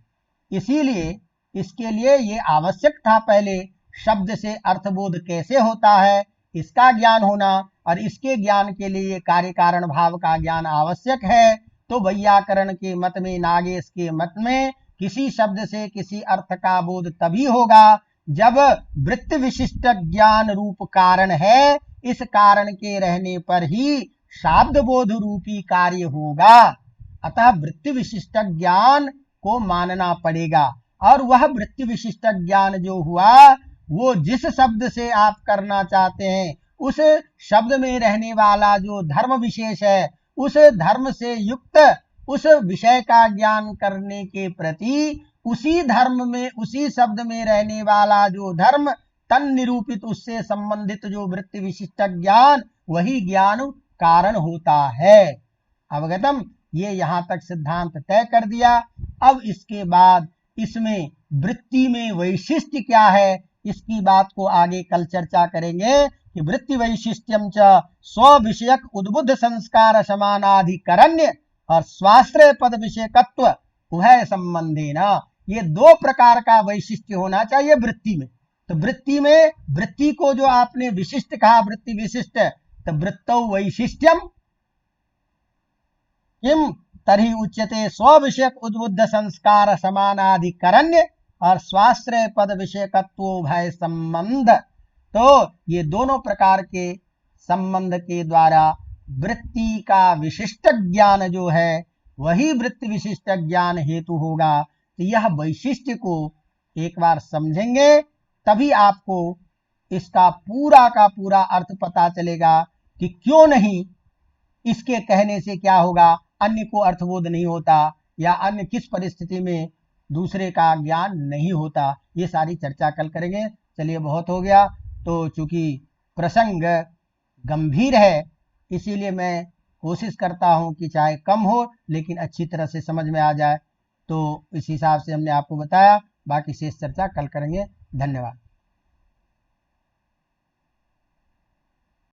इसीलिए इसके लिए ये आवश्यक था पहले शब्द से अर्थबोध कैसे होता है इसका ज्ञान होना, और इसके ज्ञान के लिए कार्य कारण भाव का ज्ञान आवश्यक है। तो वैयाकरण के मत में, नागेश के मत में, किसी शब्द से किसी अर्थ का बोध तभी होगा जब वृत्ति विशिष्ट ज्ञान रूप कारण है। इस कारण के रहने पर ही शाब्द बोध रूपी कार्य होगा। अतः वृत्ति विशिष्ट ज्ञान को मानना पड़ेगा, और वह वृत्ति विशिष्ट ज्ञान जो हुआ वो जिस शब्द से आप करना चाहते हैं उस शब्द में रहने वाला जो धर्म विशेष है, उस धर्म से युक्त उस विषय का ज्ञान करने के प्रति उसी धर्म में, उसी शब्द में रहने वाला जो धर्म तन निरूपित, उससे संबंधित जो वृत्ति विशिष्ट ज्ञान, वही ज्ञान कारण होता है। अवगतम। ये यहां तक सिद्धांत तय कर दिया। अब इसके बाद इसमें वृत्ति में वैशिष्ट्य क्या है, इसकी बात को आगे कल चर्चा करेंगे कि वृत्ति वैशिष्ट्यम च स्व विषयक उद्बुद्ध संस्कार समानाधिकरण्य और स्वाश्रय पद विषयकत्व उभय संबंधे न, ये दो प्रकार का वैशिष्ट्य होना चाहिए वृत्ति में। तो वृत्ति में, वृत्ति को जो आपने विशिष्ट कहा, वृत्ति विशिष्ट, तो वृत्तौ वैशिष्ट्यम किम तर्हि उच्यते स्व विषयक उद्बुद्ध संस्कार समानाधिकरण्य और स्वाश्रय पद विषयकत्व भय संबंध। तो ये दोनों प्रकार के संबंध के द्वारा वृत्ति का विशिष्ट ज्ञान जो है वही वृत्ति विशिष्ट ज्ञान हेतु होगा। तो यह वैशिष्ट्य को एक बार समझेंगे तभी आपको इसका पूरा का पूरा अर्थ पता चलेगा कि क्यों नहीं, इसके कहने से क्या होगा, अन्य को अर्थबोध नहीं होता, या अन्य किस परिस्थिति में दूसरे का ज्ञान नहीं होता। ये सारी चर्चा कल करेंगे। चलिए, बहुत हो गया। तो चूंकि प्रसंग गंभीर है इसीलिए मैं कोशिश करता हूं कि चाहे कम हो लेकिन अच्छी तरह से समझ में आ जाए। तो इस हिसाब से हमने आपको बताया, बाकी शेष चर्चा कल करेंगे। धन्यवाद।